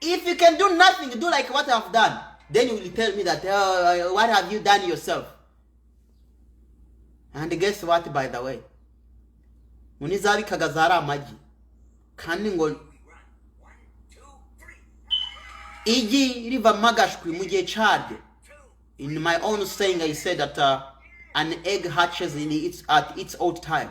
[SPEAKER 1] do like what I have done. Then you will tell me that, what have you done yourself? And guess what, by the way? Munizari kagazara maji. Kaningol. Iji riva magashkwi muje charge. In my own saying, I said that an egg hatches at its own time.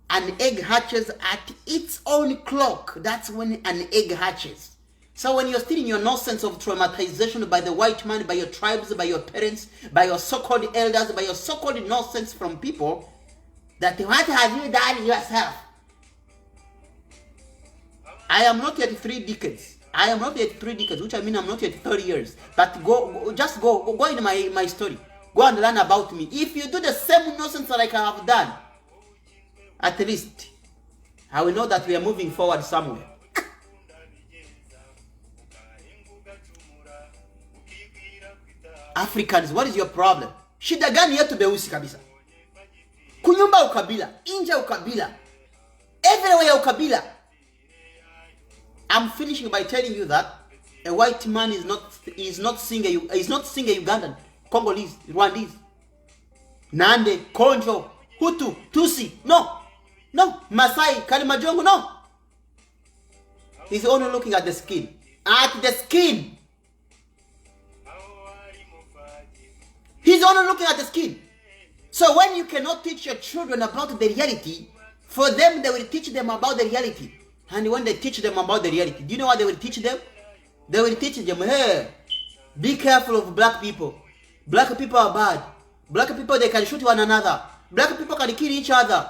[SPEAKER 1] An egg hatches at its own clock. That's when an egg hatches. So when you're still in your nonsense of traumatization by the white man, by your tribes, by your parents, by your so-called elders, by your so-called nonsense from people, that what have you done yourself? I am not yet 3 decades. Which I mean I'm not yet 30 years. But go in my story. Go and learn about me. If you do the same nonsense like I have done, at least I will know that we are moving forward somewhere. Africans, what is your problem? Shida gani yetu beusi kabisa? Kunyumba ukabila, inje ukabila, everywhere ukabila. I'm finishing by telling you that a white man is not seeing a Ugandan, Congolese, Rwandese. Nande, Konjo, Hutu, Tusi. No. No. Masai, Kalimajongo, no. He's only looking at the skin. At the skin. He's only looking at the skin. So when you cannot teach your children about the reality, for them, they will teach them about the reality. And when they teach them about the reality, do you know what they will teach them? They will teach them, hey, be careful of black people. Black people are bad. Black people, they can shoot one another. Black people can kill each other.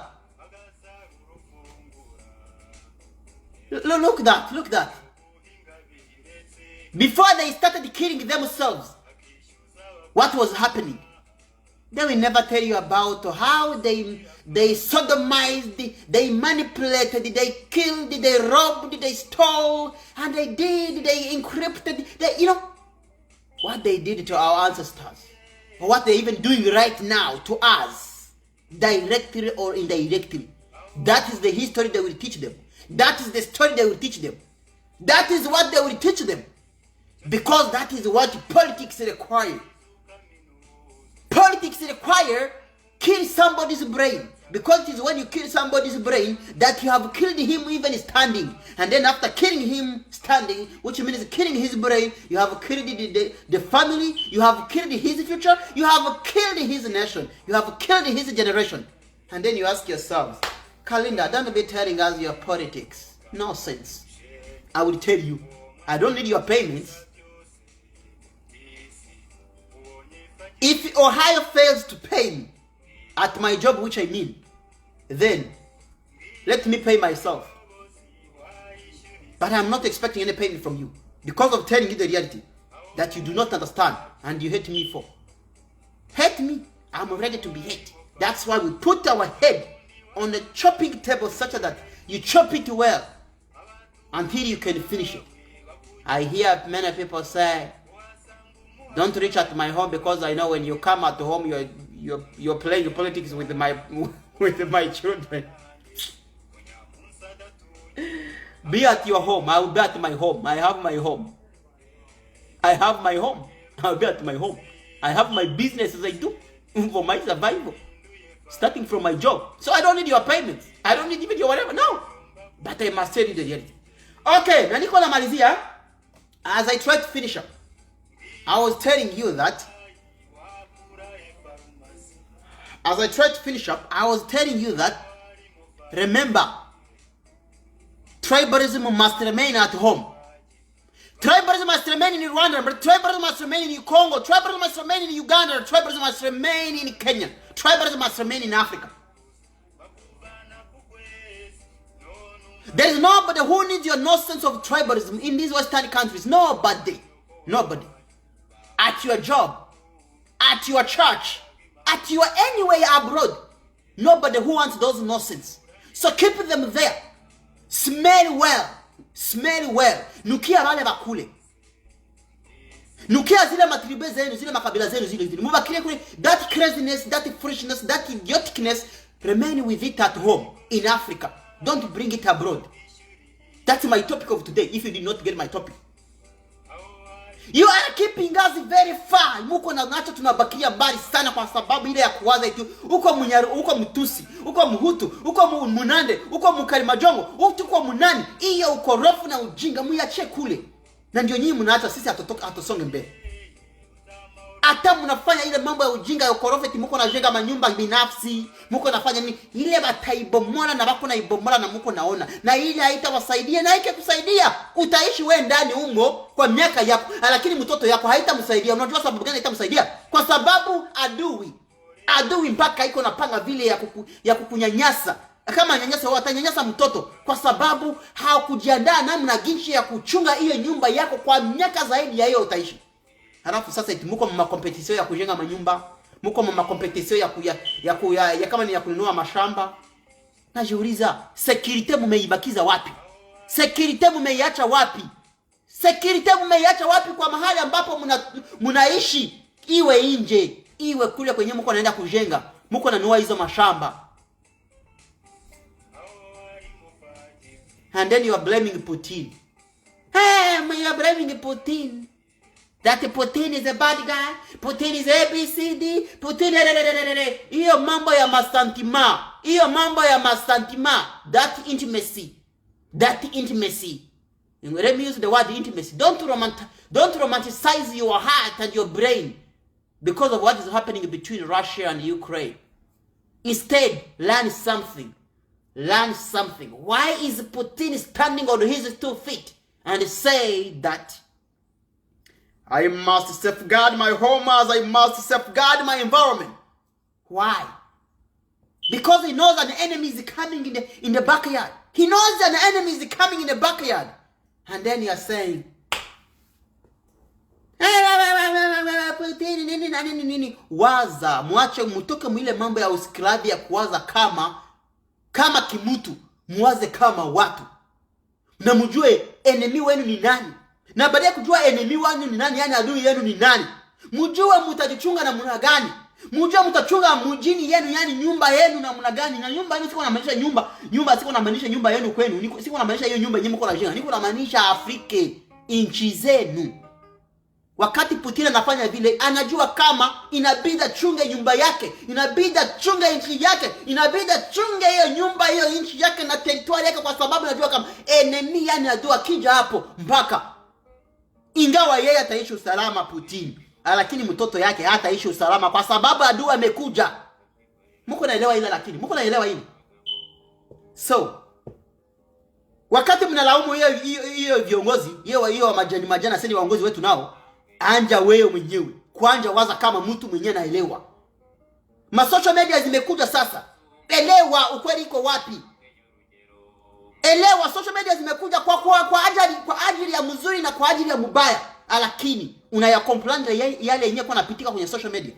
[SPEAKER 1] Look that. Before they started killing themselves, what was happening? They will never tell you about how they sodomized, they manipulated, they killed, they robbed, they stole, and they encrypted, what they did to our ancestors, or what they're even doing right now to us, directly or indirectly. That is the history they will teach them. That is the story they will teach them. That is what they will teach them. Because that is what politics require. Politics require kill somebody's brain. Because it is when you kill somebody's brain that you have killed him even standing. And then after killing him standing, which means killing his brain, you have killed the family, you have killed his future, you have killed his nation, you have killed his generation. And then you ask yourselves, Kalinda, don't be telling us your politics. Nonsense. I will tell you, I don't need your payments. If Ohio fails to pay me at my job, which I mean, then let me pay myself. But I'm not expecting any payment from you because of telling you the reality that you do not understand and you hate me for. Hate me, I'm ready to be hate. That's why we put our head on the chopping table such that you chop it well until you can finish it. I hear many people say, don't reach at my home because I know when you come at home you're playing politics with my children. Be at your home. I will be at my home. I have my home. I'll be at my home. I have my business as I do for my survival, starting from my job. So I don't need your payments. I don't need even your whatever. No, but I must tell you the reality. Okay, na niko namalizia. As I try to finish up, I was telling you that. As I tried to finish up, I was telling you that, remember, tribalism must remain at home. Tribalism must remain in Rwanda, but tribalism must remain in Congo, tribalism must remain in Uganda, tribalism must remain in Kenya, tribalism must remain in Africa. There is nobody who needs your nonsense of tribalism in these Western countries. Nobody. Nobody. At your job, at your church, at your anywhere abroad, nobody who wants those nonsense. So keep them there. Smell well. Smell well. Nukia wale bakule. Nukia zile matribe zenu, zile makabila zenu zile. Mubakile kule, that craziness, that foolishness, that idioticness, remain with it at home in Africa. Don't bring it abroad. That's my topic of today, if you did not get my topic. You are keeping us very far. Muko na nacho tunabakia mbali sana kwa sababu ile ya kuwaza itu. Uko Munyaru, uko Mtusi, uko Mhutu, uko Munande, uko Mukalimajongo, uko Munani. Iyo ukorofu na ujinga muyache kule. Na ndio nyinyi mnaacha sisi atosonge mbele. Hata mnafanya ile mambo ya ujinga ya ukorofu eti muko najenga manyumba binafsi, muko nafanya nini? Ile bataibomola na bako na ibomola na muko naona. Na ile haitawasaidia na haitakusaidia. Utaishi wewe ndani humo kwa miaka yako, lakini mtoto yako haitamsaidia. Unajua sababu gani haitamsaidia? Kwa sababu adui mpaka iko napanga vile ya kukunyanyasa. Kama nyanyasa watanyanyasa mtoto kwa sababu hakujiandaa namna jinsi ya kuchunga hiyo nyumba yako kwa miaka zaidi ya hiyo utaishi. Halafu sasa eti muko mma competition ya kujenga manyumba, muko mma competition ya kama ni ya kununua mashamba. Najiuliza, security mumeibakiza wapi? Security mumeiacha wapi? Security mumeiacha wapi kwa mahali ambapo mnaishi? Iwe nje, iwe kule kwenye muko naenda kujenga, muko nanunua hizo mashamba. And then you are blaming Putin. Hey, you are blaming Putin. that Putin is a bad guy, Putin is ABCD, Putin hiyo mambo ya masantima, that intimacy. Let me use the word intimacy. Don't romanticize your heart and your brain because of what is happening between Russia and Ukraine. Instead, learn something. Why is Putin standing on his 2 feet and say that I must safeguard my home as I must safeguard my environment? Why? Because he knows an enemy is coming in the backyard. He knows an enemy is coming in the backyard. And then you are saying, waza, mwache mtoke mwile mambo ya usiklavi ya kuwaza kama kimutu, muwaze kama watu. Na mjue enemy wenu ni nani. Na baada ya kujua enemy wenu ni nani, yani adui yenu ni nani, mjue mtajichunga na mna gani. Mjue mtachunga mjini yenu, yani nyumba yenu na mna gani. Na nyumba yenu siko namaanisha nyumba siko namaanisha nyumba yenu kwenu. Siko namaanisha hiyo nyumba yenyewe mko na jenga. Niko namaanisha Afrika, inchi zenu. Wakati Putin anafanya vile, anajua kama inabidi chunge nyumba yake, inabidi chunge nchi yake, inabidi chunge hiyo nyumba, hiyo nchi yake na territory yake, kwa sababu anajua kama enemy, yani adui kija hapo mpaka, ingawa yeye ataishi usalama Putin, lakini mtoto yake hataishi usalama kwa sababu adui amekuja. Mko naelewa hilo? Lakini mko naelewa hilo? So wakati mnalaumu hiyo viongozi, hiyo majana sasa waongozi wetu nao, anja wewe mwenyewe kwanza waza kama mtu mwenyewe naelewa. Social media zimekuja sasa. Elewa ukweli iko wapi. Elewa social media zimekuja kwa ajili ya mzuri na kwa ajili ya mubaya. Lakini unaya complain yale yenyewe kwa napitika kwenye social media.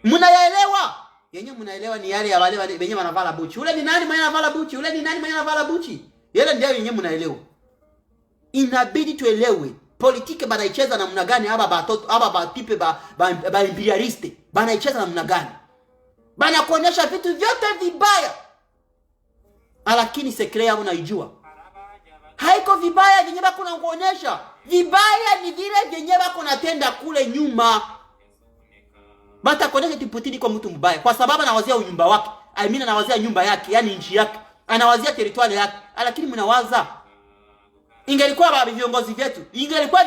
[SPEAKER 1] Mnayaelewa? Yenyewe mnaelewa ni yale ya wale wenyewe wanavala buchi. Ule ni nani mwenye anavala buchi? Ule ni nani mwenye anavala buchi? Yale ndio yenyewe mnaelewa. Inabidi tuelewe politiki banaicheza namna gani hapa batoto, hapa batipe ba imperialiste. Banaicheza namna gani? Banakuonyesha vitu vyote vibaya. Lakini sekre yao unaijua. Haiko vibaya vyenye bako na kuonyesha. Vibaya ni vile vyenye bako natenda kule nyuma. Bata kuonyesha Putin kwa mtu mbaya kwa sababu anawazia nyumba wake. Anawazia nyumba yake, yani nchi yake. Anawazia territory yake. Lakini mnawaza ingelikuwa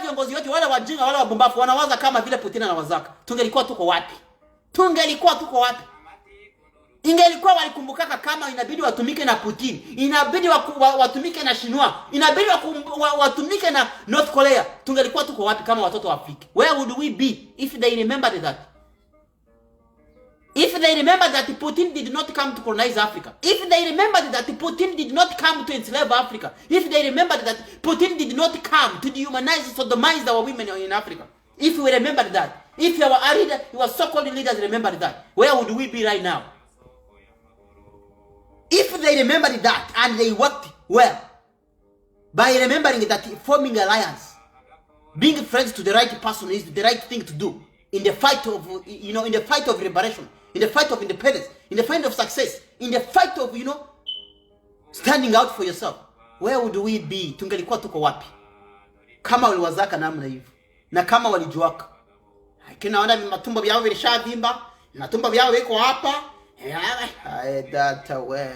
[SPEAKER 1] viongozi wetu, wale wajinga wale wabombafu wanawaza kama vile Putin anawazaka, tungelikuwa tuko wapi? Ingelikuwa walikumbukaka kama inabidi watumike na Putin, inabidi watumike na Shinwa, inabidi watumike na North Korea, tungelikuwa tuko wapi kama watoto wa Afrika? Where would we be if they remembered that? If they remember that Putin did not come to colonize Africa, if they remembered that Putin did not come to enslave Africa, if they remembered that Putin did not come to dehumanize, sodomize our women in Africa, if we remembered that, if our so-called leaders remembered that, where would we be right now? If they remembered that and they worked well, by remembering that forming alliance, being friends to the right person is the right thing to do in the fight of, in the fight of liberation, in the fight of independence, in the fight of success, in the fight of, standing out for yourself. Where would we be? Tungelikuwa tuko wapi? Kama waliwazaka namna hivyo. Na kama walijuaka. Kinaona matumbo vyao vilishavimba, matumbo vyao viko hapa. Data we.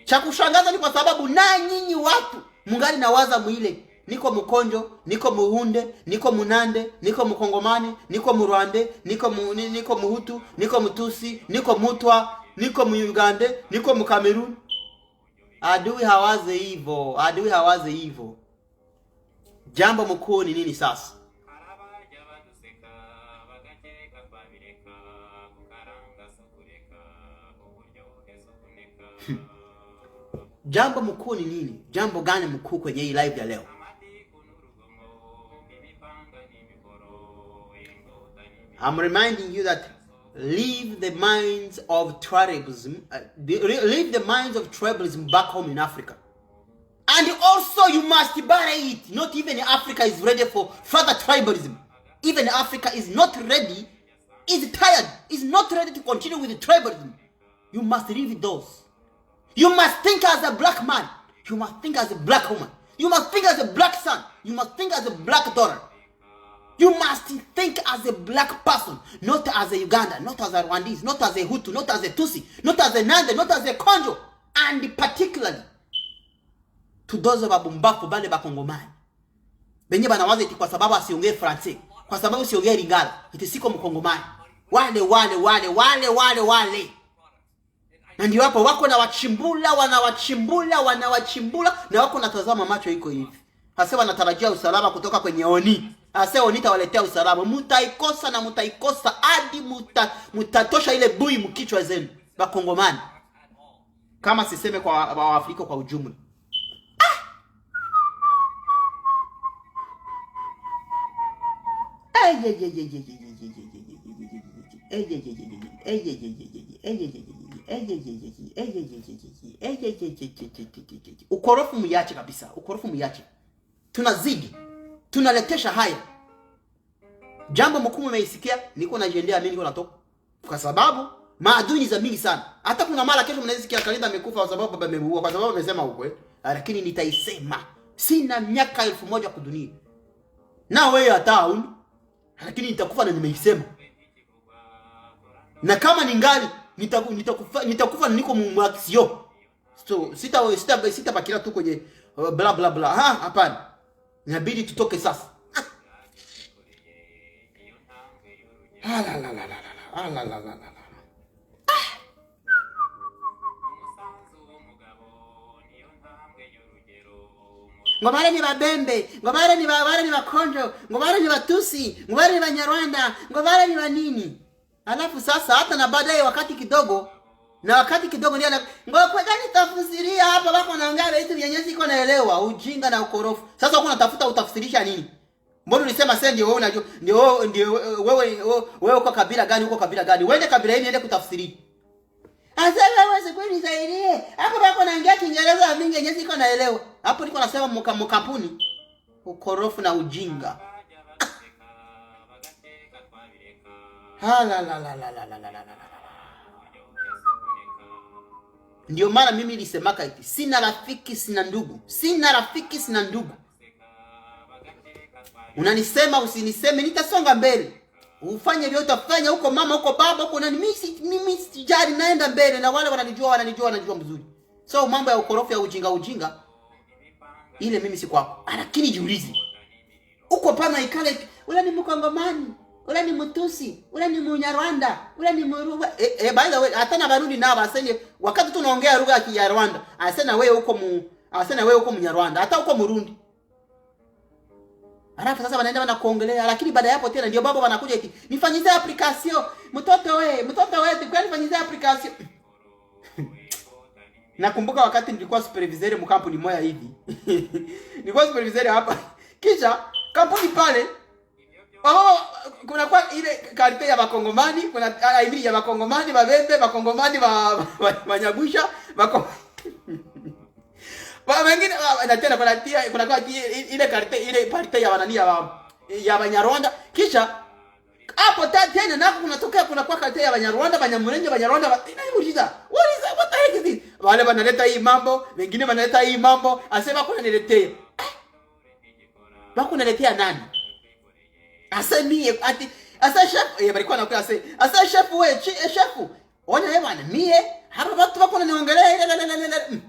[SPEAKER 1] Cha kushangaza ni kwa sababu na nyinyi watu mungali nawaza mwile. Niko Mkonjo, niko Muhunde, niko Munande, niko Mkongomani, niko Murwande, niko Muhutu, niko Mutusi, niko Mutwa, niko Muugande, niko Mukamerun. Adui hawaze hivyo. Jambo mkuu ni nini sasa? Jambo mkuu ni nini? Jambo gani mkuu kwenye hii live ya leo? I'm reminding you that leave the minds of tribalism, back home in Africa. And also you must bury it. Not even Africa is ready for further tribalism. Even Africa is not ready, is tired, is not ready to continue with the tribalism. You must leave those. You must think as a black man. You must think as a black woman. You must think as a black son. You must think as a black daughter. You must think as a black person, not as a Uganda, not as a Rwandese, not as a Hutu, not as a Tutsi, not as a Nande, not as a Konjo, and particularly to those of abumbafu bale bakongomani. Benye banawaza eti kwa sababu asiongee Francais, kwa sababu siongee Lingala, eti siko mkongomani. Wale. Na ndio hapo wako na wachimbula, wanawachimbula na wako natazama macho iko hivi. Hasa wanatarajia usalama kutoka kwenye Oni. Hasa Oni tawaletea usalama. Mutaikosa na mutaikosa hadi mutatosha ile bui mkichwa zenu bakongomani. Kama siseme kwa Afrika kwa ujumla. Ukorofu muyache kabisa. Ukorofu muyache. Tunazidi. Tunaletesha haya. Jambo mkumu meisikia. Niko najiendea mimi niko natoka. Kwa sababu maadui ni za mingi sana. Hata kuna mara kesho mnaisikia Kalinda amekufa kwa sababu baba amemuua. Kwa sababu amesema ukweli. Lakini nitaisema. Sina miaka 1000 kudunia. Na wewe hata uni. Lakini nitakufa na nimeisema. Na kama ningali nitakufa niko muaksio. So sitabakila tu kwenye bla bla bla. Hapana. Inabidi tutoke sasa. Ngobare ni babembe, ngobare ni bakonjo, ngobare ni batusi, ngobare ni banyarwanda, ngobare ni banini. Alafu sasa hata na baadaye wakati kidogo ndio ngokwe gani tafsiria hapa bako naongea vitu vyenye siko naelewa, ujinga na ukorofu. Sasa uko unatafuta utafsirisha nini? Mbona ulisema sasa ndio wewe unajua ndio wewe uko kabila gani, uko kabila gani? Uende kabila hili niende kutafsiri. Asema wewe sikweli nisaidie. Hapo bako naongea Kiingereza mingi yenye siko naelewa. Hapo niko nasema mkampuni ukorofu na ujinga. Ndio maana mimi nilisemaka eti sina rafiki sina ndugu. Sina rafiki sina ndugu. Unanisema usiniseme nitasonga mbele. Ufanye vile utafanya huko mama huko baba huko na mimi sijali naenda mbele na wale wananijua mzuri. So mambo ya ukorofi ya ujinga ile mimi si kwako. Lakini jiulize. Uko pana ikale ule ni Mkongomani, ule ni Mtusi, ule ni Munyarwanda, ule ni Muruba. By the way hata na Barundi nao asenge wakati tunaongea lugha ya Kinyarwanda, asena wewe uko Munyarwanda, hata uko Murundi. Alafu sasa wanaenda kuongelea, lakini baada ya hapo tena ndio baba wanakuja eti nifanyizie application mtoto wewe kwani nifanyizie application. Nakumbuka wakati nilikuwa supervisor mkampuni moja hivi. Nilikuwa supervisor hapa. Kisha kampuni pale kuna kwa ile karite ya Bakongomani, kuna aidhi ya Bakongomani, Babembe, Bakongomani, Banyabusha, wengine na tena kuna kwa ile karite ile parite ya wanania ya Banyarwanda. Kisha hapo tena nako kunatokea kuna kwa karite ya Banyarwanda, Banyamulenge, Banyarwanda. Inaimuliza what the heck is this? Wale wanaleta hii mambo, wengine wanaleta hii mambo, asema kuna niletea. Bako naletea nani? Asemie ati asa chef balikuwa nakuwa asa chef wewe chef. Ona yeye bwana mie hapa watu wako wananiongelea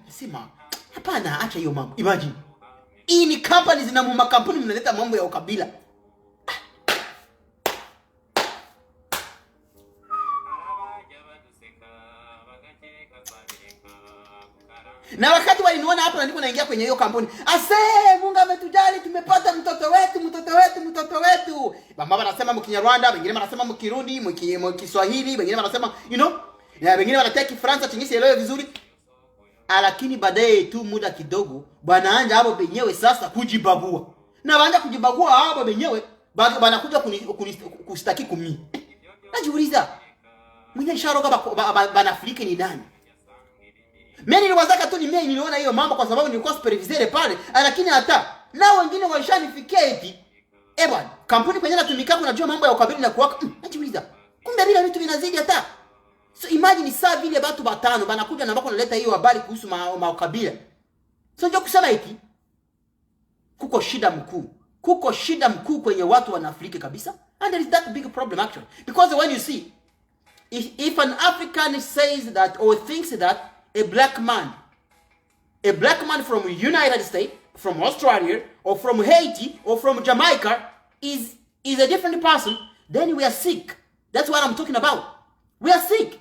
[SPEAKER 1] sima. Hapana, acha hiyo mambo. Imagine. Hii ni company zina makampuni mnaleta mambo ya ukabila. Na wakati waliniona hapo na niko naingia kwenye hiyo kampuni. Mungu ametujali tumepata mtoto wetu. Mama wanasema mkinyarwanda, wengine wanasema mkirundi, mkiswahili, wengine wanasema na wengine wanataka Kifaransa chingi sielewe vizuri. Lakini baadaye tu muda kidogo bwana anja hapo benyewe sasa kujibagua. Na waanza kujibagua hapo benyewe banakuja kustaki kumi. Najiuliza mwenye sharoga bana Afrika ni nani? Mimi niliwazaka tu niliona hiyo mambo kwa sababu nilikuwa supervisor pale, lakini hata na wengine walishanifikia eti bwana kampuni kwenye natumika unajua mambo ya ukabila na kuwaka. Najiuliza kumbe bila vitu vinazidi hata. So imagine saa vile watu batano banakuja na bako naleta hiyo habari kuhusu ukabila. So ndio kusema eti kuko shida mkuu. Kuko shida mkuu kwenye watu wa Afrika kabisa. And there is that big problem actually. Because when you see, if an African says that or thinks that a black man from United States, from Australia, or from Haiti, or from Jamaica is a different person, then we are sick. That's what I'm talking about. We are sick.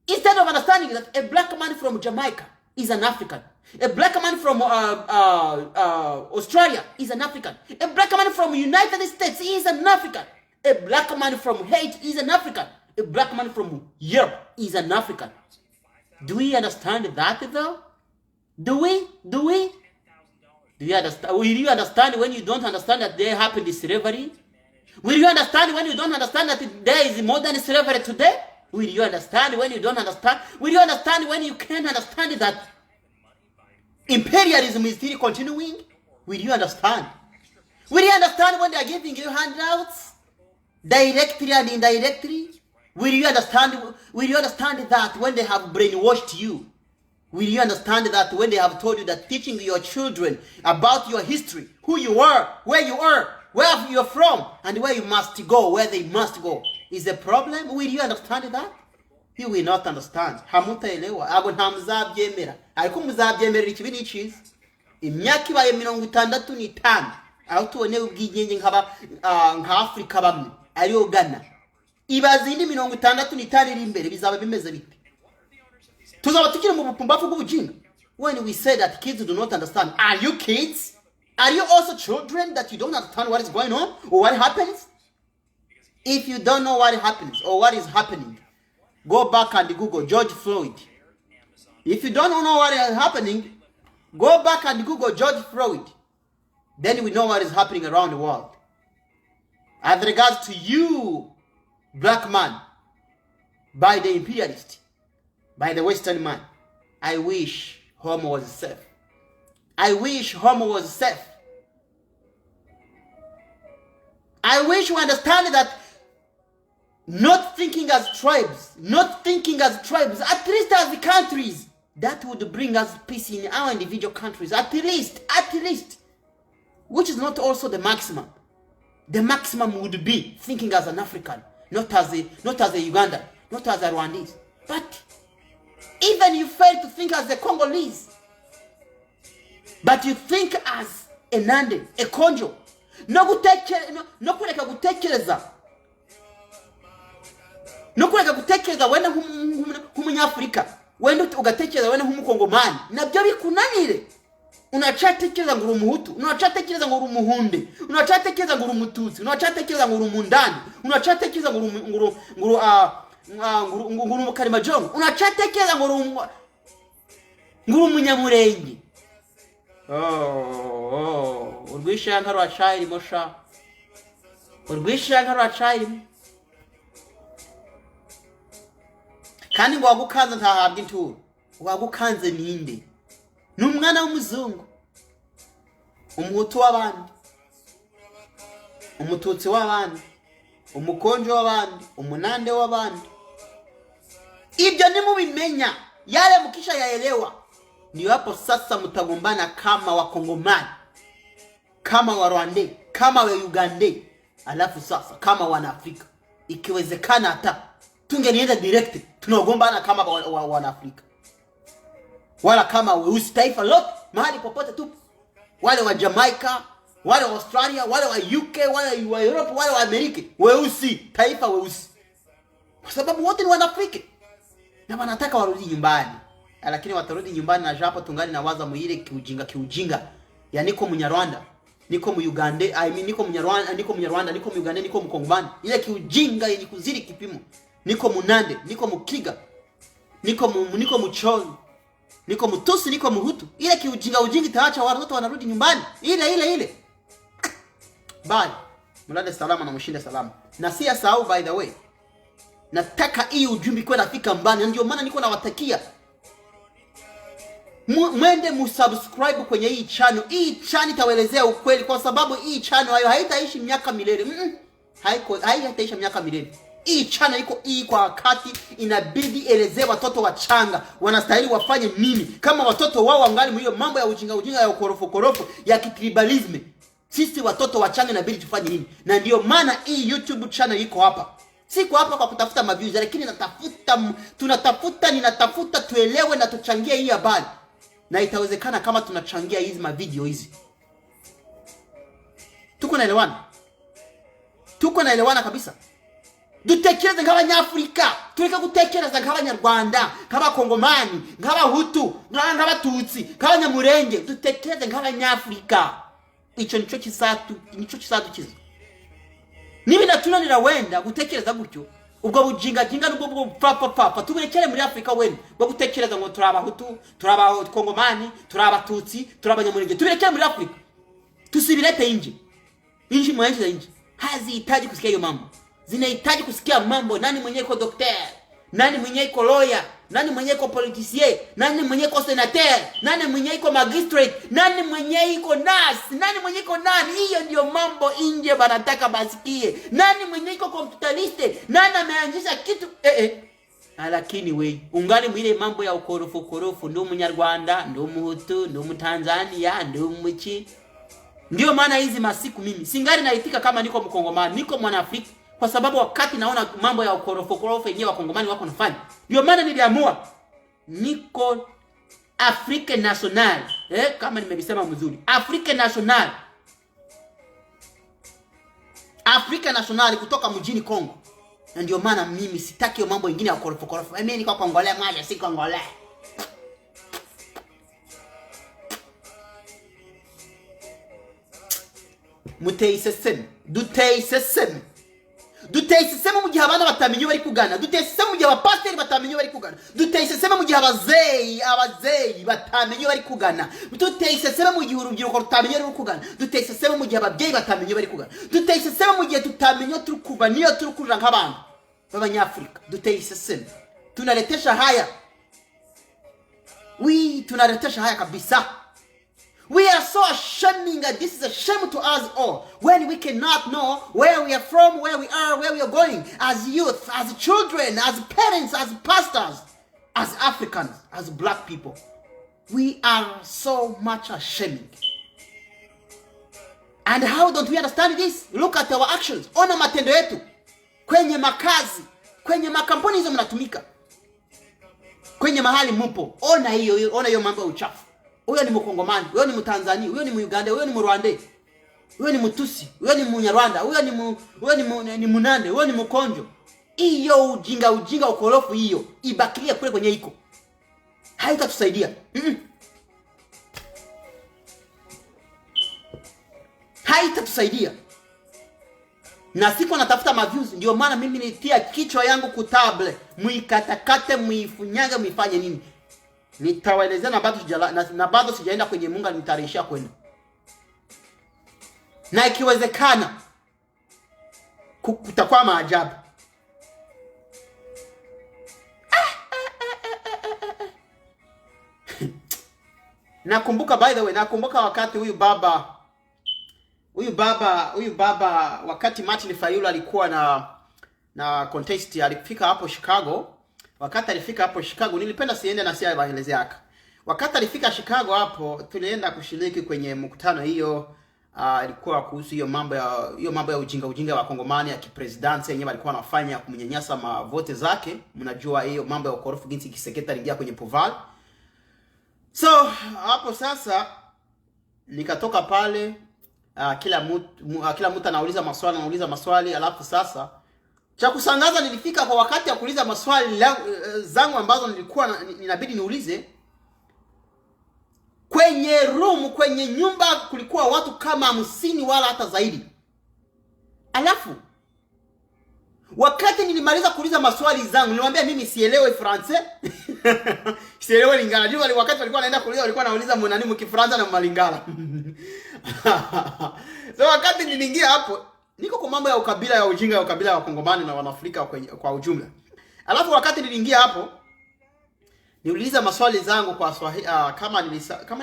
[SPEAKER 1] Instead of understanding that a black man from Jamaica is an African, a black man from Australia is an African, a black man from United States is an African, a black man from Haiti is an African, a black man from Europe is an African. Do we understand that though? Do we? Do you understand? Will you understand when you don't understand that there happened slavery? Will you understand when you don't understand that there is modern slavery today? Will you understand when you don't understand? Will you understand when you can't understand that imperialism is still continuing? Will you understand? Will you understand when they are giving you handouts? Directly and indirectly? Will you understand that when they have brainwashed you? Will you understand that when they have told you that teaching your children about your history, who you are, where you're from, and where you must go, where they must go, is a problem? Will you understand that? You will not understand. Hamutaelewa. Abo nta muzabyemera. Ariko muzabyemerera ikibi n'ikizi. Imyaka ibaye 65 aho tubone ubwigenge nka Afrika bamwe ariyo Ghana. Ibaze indi 65 iri imbere bizaba bimeze bite? Tuzaba tukiri mu bupumbafu bw'ubujinga. When we say that kids do not understand, are you kids? Are you also children that you don't understand what is going on or what happens? If you don't know what happens or what is happening, go back and Google George Floyd. If you don't know what is happening, go back and Google George Floyd. Then we know what is happening around the world. As regards to you, black man, by the imperialist, by the Western man, I wish Homo was safe. I wish Homo was safe. I wish you understand that not thinking as tribes, at least as the countries, that would bring us peace in our individual countries, at least, which is not also the maximum. The maximum would be thinking as an African, not as a Ugandan, not as a Rwandese. But even you fail to think as a Congolese, but you think as a Nande, a Konjo, no kureka gutekereza wenda nk'umunyafrika, wenda ugatekereza wenda nk'umukongomani, nabyo bikunanire. Unachatekereza ngo uri umuhutu, unachatekereza ngo uri umuhunde, unachatekereza ngo uri umututsi, unachatekereza ngo uri umundani, unachatekereza ngo uri umukarimajongo, unachatekereza ngo uri umunyamurenge. Urwishyanga rwacayirimo sha, urwishyanga rwacayirimo. Kandi ngo wagukanze ntahabwa inturo. Wagukanze ninde? Ni umwana w'umuzungu, umuhutu w'abandi, umututsi w'abandi, umukonjo w'abandi, umunande w'abandi. Ibyo nimubimenya, yale mkisha yaelewa, ni hapo sasa mtagombana kama wakongomani, kama wa Rwanda, kama wa Uganda, alafu sasa kama wana Afrika. Ikiwezekana hata tungenienda direct tunagombana kama wana Afrika. Wala kama weusi taifa lote mahali popote tu. Wale wa Jamaica, wale wa Australia, wale wa UK, wale wa Europe, wale wa Amerika, weusi, taifa weusi. Kwa sababu wote ni Wanaafrika. Na wanataka warudi nyumbani. Lakini watarudi nyumbani na japo tungali na waza muhire kiujinga. Ya niko Munyarwanda, niko Muganda, niko Munyarwanda, niko Muganda, niko Mkongomani. Ile kiujinga yenye kuzidi kipimo. Niko Munande, niko Mukiga, niko Mucholo, niko Mutusi, niko Muhutu. Ile kiujinga itaacha watoto wanarudi nyumbani. Ile. Bye. Mulale salama na mshinde salama. Na si asahau by the way. Nataka hii ujumbe kwa nafika mbali. Ndio maana niko nawatakia mwende musubscribe kwenye hii channel. Hii channel itawaelezea ukweli kwa sababu hii channel hayo haitaishi miaka milele. Haitaishi miaka milele. Hii chana iko kwa wakati, inabidi elezee watoto wachanga wanastahili wafanye nini kama watoto wao wangali mwiyo mambo ya ujinga ya korofo ya kitribalism. Sisi watoto wachanga inabidi tufanye nini? Na ndio maana hii YouTube channel iko hapa. Siko hapa kwa kutafuta maviews, lakini ninatafuta tuelewe na tuchangie hii habari. Na itawezekana kama tunachangia hizi mavideo hizi. Tuko naelewana kabisa. Dutekereze nk'abanyafrika, tureka gutekereza nk'abanyarwanda, nk'abakongomani, nk'abahutu, nk'abatutsi, nk'abanyamurenge. Dutekereze nk'abanyafrika. Ico nico kizadukiza. Nibi natunanira wenda gutekereza gutyo, ubwo bujinga n'ubwo papa tuburekere muri Afrika wenda bwo gutekereza ngo turabahutu, turabakongomani, turabatutsi, turabanyamurenge. Tubirekere muri Afrika. Tusibirete inji mwanji za inji. Hazihitaji kusikia hiyo mambo. Zinahitaji kusikia mambo nani mwenye iko doctor, nani mwenye iko lawyer, nani mwenye iko politicien, nani mwenye iko senateur, nani mwenye iko magistrate, nani mwenye iko nurse, nani mwenye iko nani. Hiyo ndio mambo nje banataka basikie. Nani mwenye iko computeriste, nani ameanzisha kitu lakini we ungali mwile mambo ya ukorofu ndo Munyarwanda, ndo Muhutu, ndo Mtanzania, ndo Mchi. Ndio maana hizi masiku mimi singali naitika kama niko Mkongomani, niko Mwanaafrika, kwa sababu wakati naona mambo ya ukorofu yenyewe Wakongomani wako nafanya. Ndio maana niliamua niko Afrique Nationale. Kama nimebisema mzuri, Afrique Nationale. Afrique Nationale kutoka mjini Kongo. Na ndio maana mimi sitaki hiyo mambo mengine ya ukorofu. Mimi niko Kongolais mmoja, si Kongolais. Duteyiseseme mu gihe abana batamenye bari kugana. Duteyiseseme mu gihe abapasteri batamenye bari kugana. Duteyiseseme mu gihe abazeyi batamenye bari kugana. Duteyiseseme mu gihe urubyiruko rutamenye bari kugana. Duteyiseseme mu gihe ababyeyi batamenye bari kugana. Duteyiseseme mu gihe tutamenye turi kuva niyo turi kurira nk'abantu b'Abanyafrika. Duteyiseseme. Tunaletesha haya. Tunaletesha haya kabisa. We are so ashamed that this is a shame to us all when we cannot know where we are from, where we are, where we are going, as youth, as children, as parents, as pastors, as Africans, as black people. We are so much ashamed. And how don't we understand this? Look at our actions. Ona matendo yetu. Kwenye makazi, kwenye makampuni hizo mnatumika. Kwenye mahali mupo. Ona hiyo mambo ya uchafu. Huyo ni Mkongomani, huyo ni Mtanzania, huyo ni Muganda, huyo ni Mrwanda, huyo ni Mtusi, huyo ni Munyarwanda, huyo ni Munande, huyo ni Mkonjo. Hiyo ujinga ukorofu hiyo ibakilie kule kwenye iko. Haitatusaidia. Haitatusaidia. Na siku natafuta maviews, ndio maana mimi nitia kichwa yangu kutable, muikatakate, muifunyaga, muifanye nini. Nitawaelezea na bado sijaenda kwenye Mungu, nitarishia kwenda. Na ikiwezekana kutakuwa maajabu. Nakumbuka, by the way, nakumbuka wakati huyu baba wakati Martin Fayulu alikuwa na contest, alifika hapo Chicago. Wakati alifika hapo Chicago, nilipenda siende na siya baeleze yaka. Wakati alifika Chicago hapo, tulienda kushiriki kwenye mkutano hiyo. Ilikuwa kuhusu hiyo mambo ya ujinga wa Kongomani ya kipresidenti yenyewe walikuwa wanafanya kumnyanyasa mavote zake. Mnajua hiyo mambo ya ukorofu jinsi Kiseketa aliingia kwenye pouvoir. So hapo sasa nikatoka pale, kila mtu anauliza maswali, alafu sasa cha kusangaza nilifika kwa wakati ya kuuliza maswali zangu ambazo nilikuwa inabidi niulize. Kwenye nyumba kulikuwa watu kama 50 wala hata zaidi. Alafu wakati nilimaliza kuuliza maswali zangu, nilimwambia mimi sielewi Francais. Sielewi Lingala. Jua wakati walikuwa wanaenda kuuliza, walikuwa wanauliza mwanani mkifranza na Malingala. So wakati niliingia hapo, niko kwa mambo ya ukabila ya ujinga ya ukabila ya Wakongomani na Wanaafrika kwa ujumla. Alafu wakati niliingia hapo, niuliza maswali zangu kwa Swahili, kama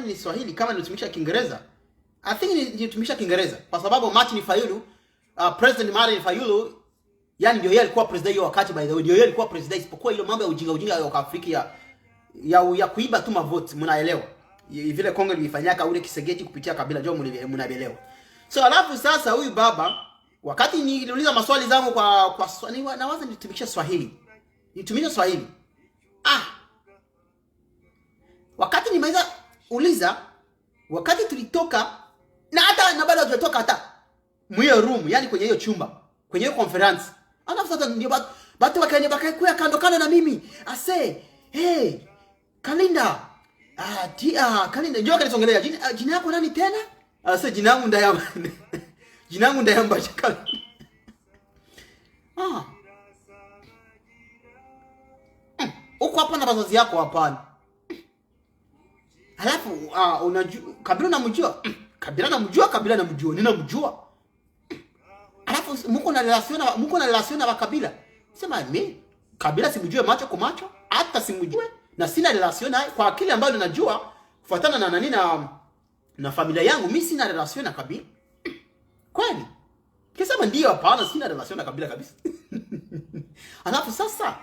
[SPEAKER 1] ni Swahili, kama nilitumia Kiingereza. I think nilitumia Kiingereza kwa sababu Martin Fayulu, President Martin Fayulu Yani ndio yeye alikuwa president hiyo wakati, by the way. Ndio yeye alikuwa president, isipokuwa ile mambo ya ujinga ya Afrika ya kuiba tu mavote, mnaelewa. Vile Kongo ilifanyaka ule Kisegeti kupitia Kabila, njoo mnaelewa. So alafu sasa huyu baba, wakati niliuliza maswali zangu kwa nawaza nitumikisha Swahili. Nitumie Swahili. Wakati nimeweza uliza, wakati tulitoka na hata na bado hajatoka hata mwiyo room, yani kwenye hiyo chumba, kwenye hiyo conference. Alafu sasa ndio watu wakakuya kando na mimi. Ase, hey, Kalinda. Kalinda, njoo kanisongelea. Jina yako nani tena? Ase, jina yangu Ndayamba. Jina yangu Ndayamba chakala. Uko hapa na wazazi yako hapana. Halafu unajua Kabila namjua. Kabila namjua. Ninamjua. Halafu mko na relation na Kabila. Sema mimi Kabila simjue macho kwa macho, hata simjue na sina relation naye kwa akili ambayo ninajua kufuatana na nani na familia yangu, mimi sina relation na Kabila. Kweli? Kisema ndio hapana, sina relation na Kabila kabisa. Halafu sasa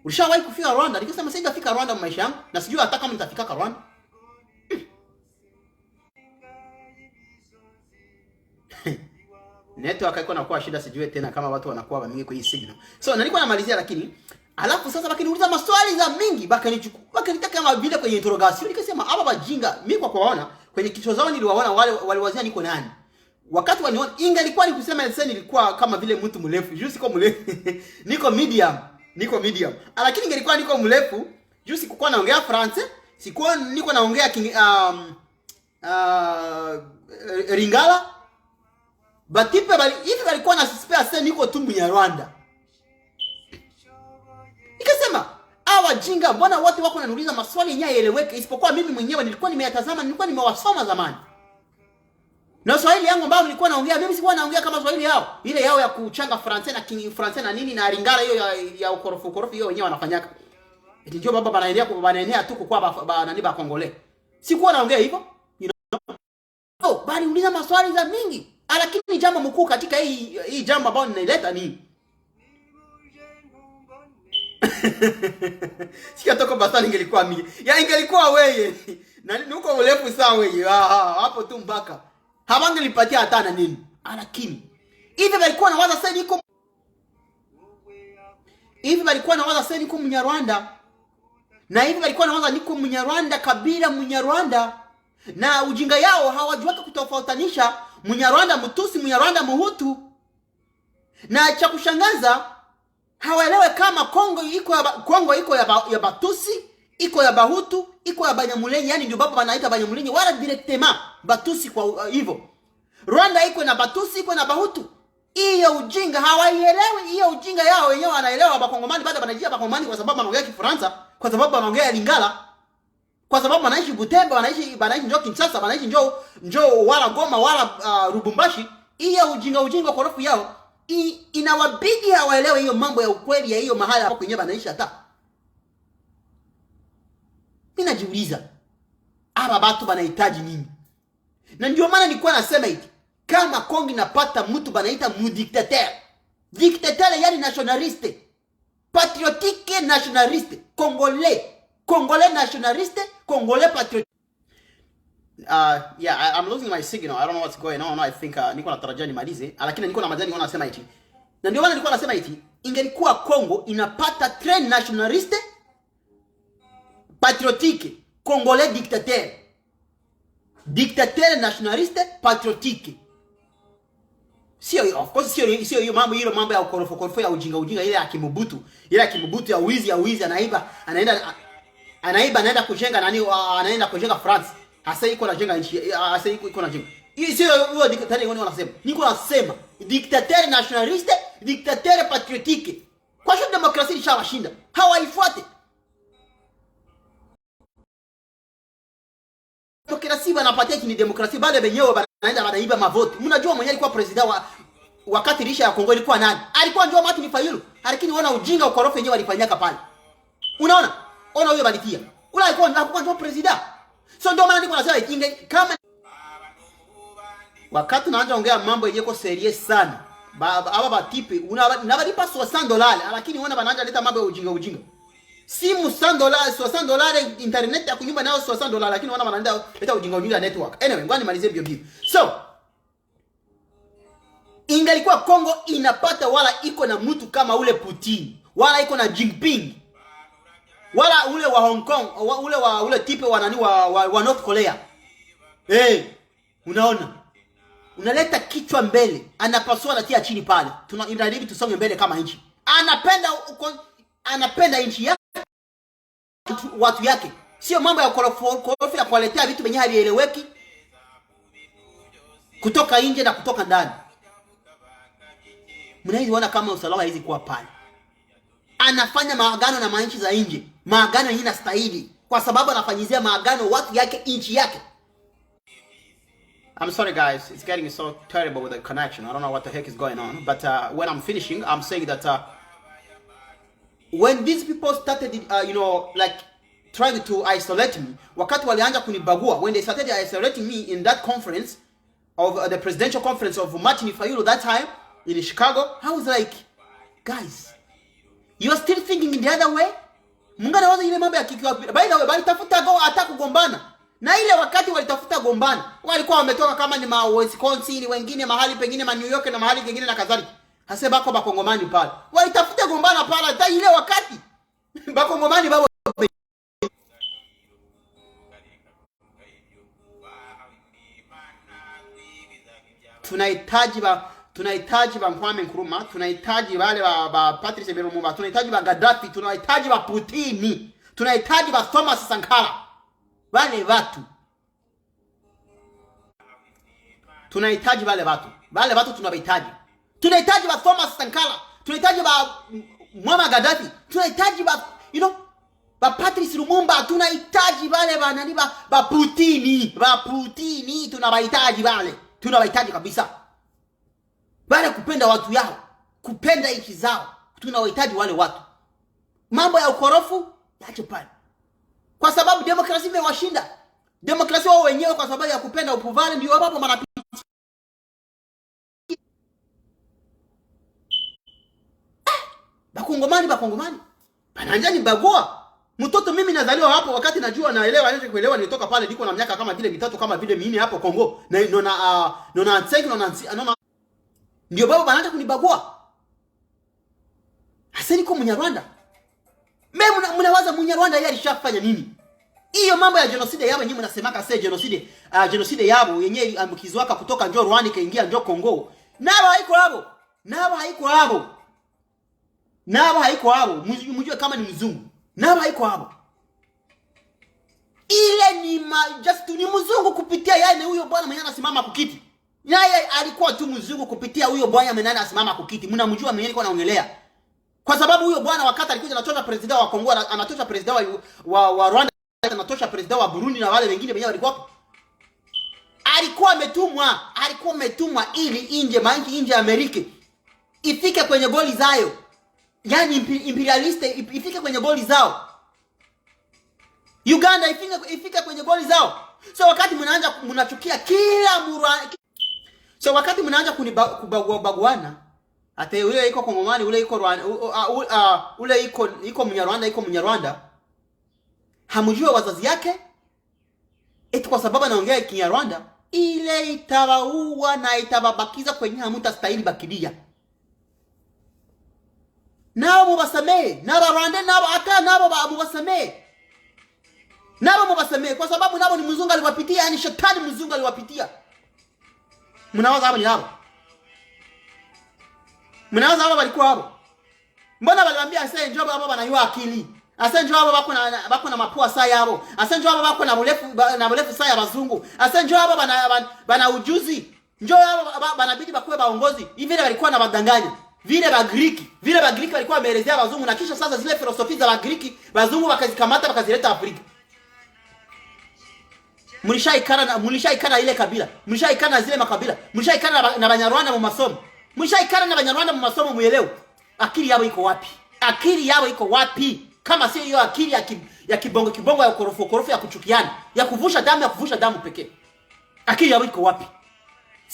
[SPEAKER 1] ulishawahi kufika Rwanda? Nikasema sijafika Rwanda maisha yangu na sijui hata kama nitafika Rwanda. Network iko nakuwa shida, sijui tena kama watu wanakuwa wamingi kwa hii signal. So nilikuwa namalizia, lakini alafu sasa bakiniuliza maswali za mingi, bakanitaka kama vile kwenye interrogation. Nikasema hapa bajinga, mimi kwa kuwaona kwenye kichwa zao niliwaona waliwazia niko nani. Wakati waniona ingelikuwa ni kusema sasa nilikuwa kama vile mtu mrefu. Juu siko mrefu. Niko medium. Lakini ingelikuwa niko mrefu, juu sikuwa naongea France, sikuwa niko naongea Lingala. Batipe hivi walikuwa na suspect sasa niko tu Mnyarwanda. Nikasema hawa jinga, mbona wote wako wananiuliza maswali yenyewe yaeleweke, isipokuwa mimi mwenyewe nilikuwa nimeyatazama, nilikuwa nimewasoma zamani. Na Swahili yangu ambao nilikuwa naongea, mimi sikuwa naongea kama Swahili yao. Ile yao ya kuchanga France na France na nini na Lingala hiyo ya ukorofu hiyo wenyewe wanafanyaka. Eti ndio baba banaenea tu kwa nani ba Kongole. Sikuwa naongea hivyo. Bali uliza maswali za mingi. Lakini jambo mkuu katika hii jambo ambalo ninaileta ni sikatoka basa ingelikuwa mimi. Ya ingelikuwa wewe. Na nuko urefu sawa wewe. Hapo tu mpaka. Hawangelipatia hata na nini. Lakini hivi walikuwa nawaza sasa niko Mnyarwanda. Na hivi walikuwa nawaza niko Mnyarwanda, Kabila Mnyarwanda. Na ujinga yao hawajuaka kutofautanisha Mnyarwanda Mtusi, Mnyarwanda Muhutu. Na cha kushangaza hawaelewe kama Kongo iko ya Batusi, iko ya Bahutu, iko ya Banyamulenge, yani ndio baba wanaita Banyamulenge wala directement Batusi kwa hivyo. Rwanda iko na Batusi, iko na Bahutu. Hiyo ujinga hawaielewi, hiyo ujinga yao wenyewe wanaelewa. Bakongomani bado wanajia Bakongomani kwa sababu wanaongea Kifaransa, kwa sababu wanaongea Lingala, kwa sababu wanaishi Butembo, wanaishi njoo Kinshasa, wanaishi njoo wala Goma wala Lubumbashi. Hiyo ujinga korofu yao inawabidi hawaelewe hiyo mambo ya ukweli ya hiyo mahali hapo kwenye wanaishi hata. Mimi najiuliza hapa watu wanahitaji nini? Na ndio maana nilikuwa nasema hivi, kama Kongo inapata mtu banaita mudictateur. Dictateur yani nationaliste. Patriotique nationaliste. Congolais nationaliste, Congolais patriotique. Yeah, I'm losing my signal. I don't know what's going on. I think niko natarajia nimalize, lakini niko na madhani niko nasema hivi. Na ndio maana nilikuwa nasema hivi, ingelikuwa Kongo inapata train nationaliste, patriotique, Congolais dictateur. Dictateur nationaliste, patriotique. Sio, of course sio hiyo mambo ya ukorofu ya ujinga ile ya Kimubutu. Ile ya Kimubutu ya wizi anaenda kujenga anaenda kujenga France. Hasa iko najenga nchi, hasa iko najenga. Hii sio hiyo dictateur wao wanasema. Niko nasema dictateur nationaliste, dictateur patriotique. Kwa hiyo demokrasia ilishawashinda. Hawaifuate. Demokrasia wanapatia kini demokrasia bale benyewe wanaiba mavote. Mnajua mwenyewe alikuwa president wakati risha ya Kongo ilikuwa nani? Alikuwa njoo Martin Fayulu. Lakini wana ujinga ukorofi wenyewe walifanyaka pale. Unaona? Ona huyo balitia. Ula alikuwa njoo president. So ndio maana niko nasema inge kama wakati naanza ongea mambo yenyewe kwa serious sana. aba batipe unabalipa $60 lakini wana bananja leta mambo ya ujinga. Simu $60 internet ya kunyumba nao $60 lakini wana bananja leta ujinga network. Anyway, ngwani malizie bio. So ingalikuwa Kongo inapata wala iko na mtu kama ule Putin, wala iko na Jinping, wala ule wa Hong Kong, ule tipe wa nani wa North Korea. Unaona? Unaleta kichwa mbele, anapaswa natia chini pale. Inabidi tusonge mbele kama nchi. Anapenda nchi yake, watu yake. Sio mambo ya korofi ya kuwaletea vitu venye havieleweki kutoka nje na kutoka ndani. Mnaiona kama usalama hizi kuwa pale. Anafanya maagano na manchi za nje. Maagano yenyewe inastahili kwa sababu anafanyizia maagano watu yake, nchi yake. I'm sorry guys, it's getting so terrible with the connection. I don't know what the heck is going on. But when I'm finishing, I'm saying that when these people started, like trying to isolate me, wakati walianza kunibagua, when they started isolating me in that conference of the presidential conference of Martin Fayulu that time in Chicago, I was like, guys, you are still thinking in the other way? Mungana waza ile mambo ya kikiwa. By the way, bali tafuta go ataku gombana. Na ile wakati walitafuta gombana, walikuwa wametoka kama ni Wisconsin, wengine mahali pengine New York na mahali pengine na kadhalika. Hasa bako bakongomani pale. Walitafuta gombana pale hata ile wakati. Bakongomani babo. Tunahitaji ba Kwame Nkrumah, tunahitaji wale ba Patrice Lumumba, tunahitaji ba Gaddafi, tunahitaji ba Putin, tunahitaji ba Thomas Sankara. Wale watu. Tunahitaji wale watu. Wale watu tunawahitaji. Tunahitaji ba Thomas Sankara, tunahitaji ba Muammar Gaddafi, tunahitaji ba ba Patrice Lumumba, tunahitaji wale ba nani ba Putin, tunawahitaji wale. Tunawahitaji kabisa. Wale kupenda watu yao, kupenda nchi zao, tunawahitaji wale watu. Mambo ya ukorofu yaache pale. Kwa sababu demokrasia imewashinda. Demokrasia wao wenyewe kwa sababu ya kupenda upuvale ndio hapo manapitia. Bakongomani. Bananjani bagua. Mtoto mimi nazaliwa hapo wakati najua naelewa nje kuelewa nilitoka pale niko na miaka kama vile mitatu kama vile 4 hapo Kongo. Na nona ndio baba banaanza kunibagua. Hasa niko Mnyarwanda. Mimi mnawaza Mnyarwanda yeye alishafanya nini? Hiyo mambo ya genocide yao wenyewe mnasemaka sasa genocide yao yenyewe ambukizwaka kutoka njoo Rwanda kaingia njoo Kongo. Nao haiko hapo. Mjue kama ni mzungu. Nao haiko hapo. Ile ni ni mzungu kupitia yeye huyo bwana mwenye anasimama kukiti. Naye alikuwa tu mzungu kupitia huyo bwana mwenye anasimama kukiti. Mnamjua mwenye alikuwa anaongelea. Kwa sababu huyo bwana wakati alikuja anatosha president wa Kongo, anatosha president wa Rwanda, anatosha president wa Burundi na wale wengine wenyewe walikuwa. Alikuwa ametumwa ili nje ya Amerika ifike kwenye goli zao. Yaani imperialiste ifike kwenye goli zao. Uganda ifike kwenye goli zao. So wakati mnachukia kila so wakati mnaanza kubaguana, hata yule iko Kongomani, ule iko Rwanda, ule iko Mnyarwanda, hamjui wazazi yake, eti kwa sababu anaongea Kinyarwanda, ile itawaua na itababakiza kwenye hamtastahili bakidia. Nao mubasamee, nao Rwanda, nao mubasamee. Nao mubasamee kwa sababu nao ni mzungu aliwapitia, yani shetani mzungu aliwapitia. Mnawaza hapa ni hapo. Mnawaza hapa walikuwa hapo. Mbona waliwaambia ase njoo hapa banayua akili. Ase njoo hapa bako na mapua saa yao. Ase njoo hapa bako na burefu saa ya bazungu. Ase njoo hapa bana ujuzi. Njoo hapa banabidi bakuwe baongozi. Hivi walikuwa na badanganya. Vile ba Greek walikuwa wameelezea bazungu na kisha sasa zile filosofia za ba Greek bazungu wakazikamata wakazileta Afrika. Mlishaikana ile kabila. Mlishaikana zile makabila. Mlishaikana na Banyarwanda mu masomo. Mlishaikana na Banyarwanda mu masomo muelewe. Akili yao iko wapi? Kama sio hiyo akili ya kibongo ya korofu ya kuchukiana, ya kuvusha damu pekee. Akili yao iko wapi?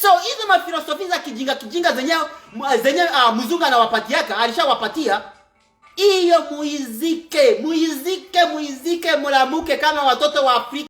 [SPEAKER 1] So hizo mafilosofi za kijinga zenye mzungu anawapatiaka, alishawapatia. Iyo muizike, mulamuke kama watoto wa Afrika.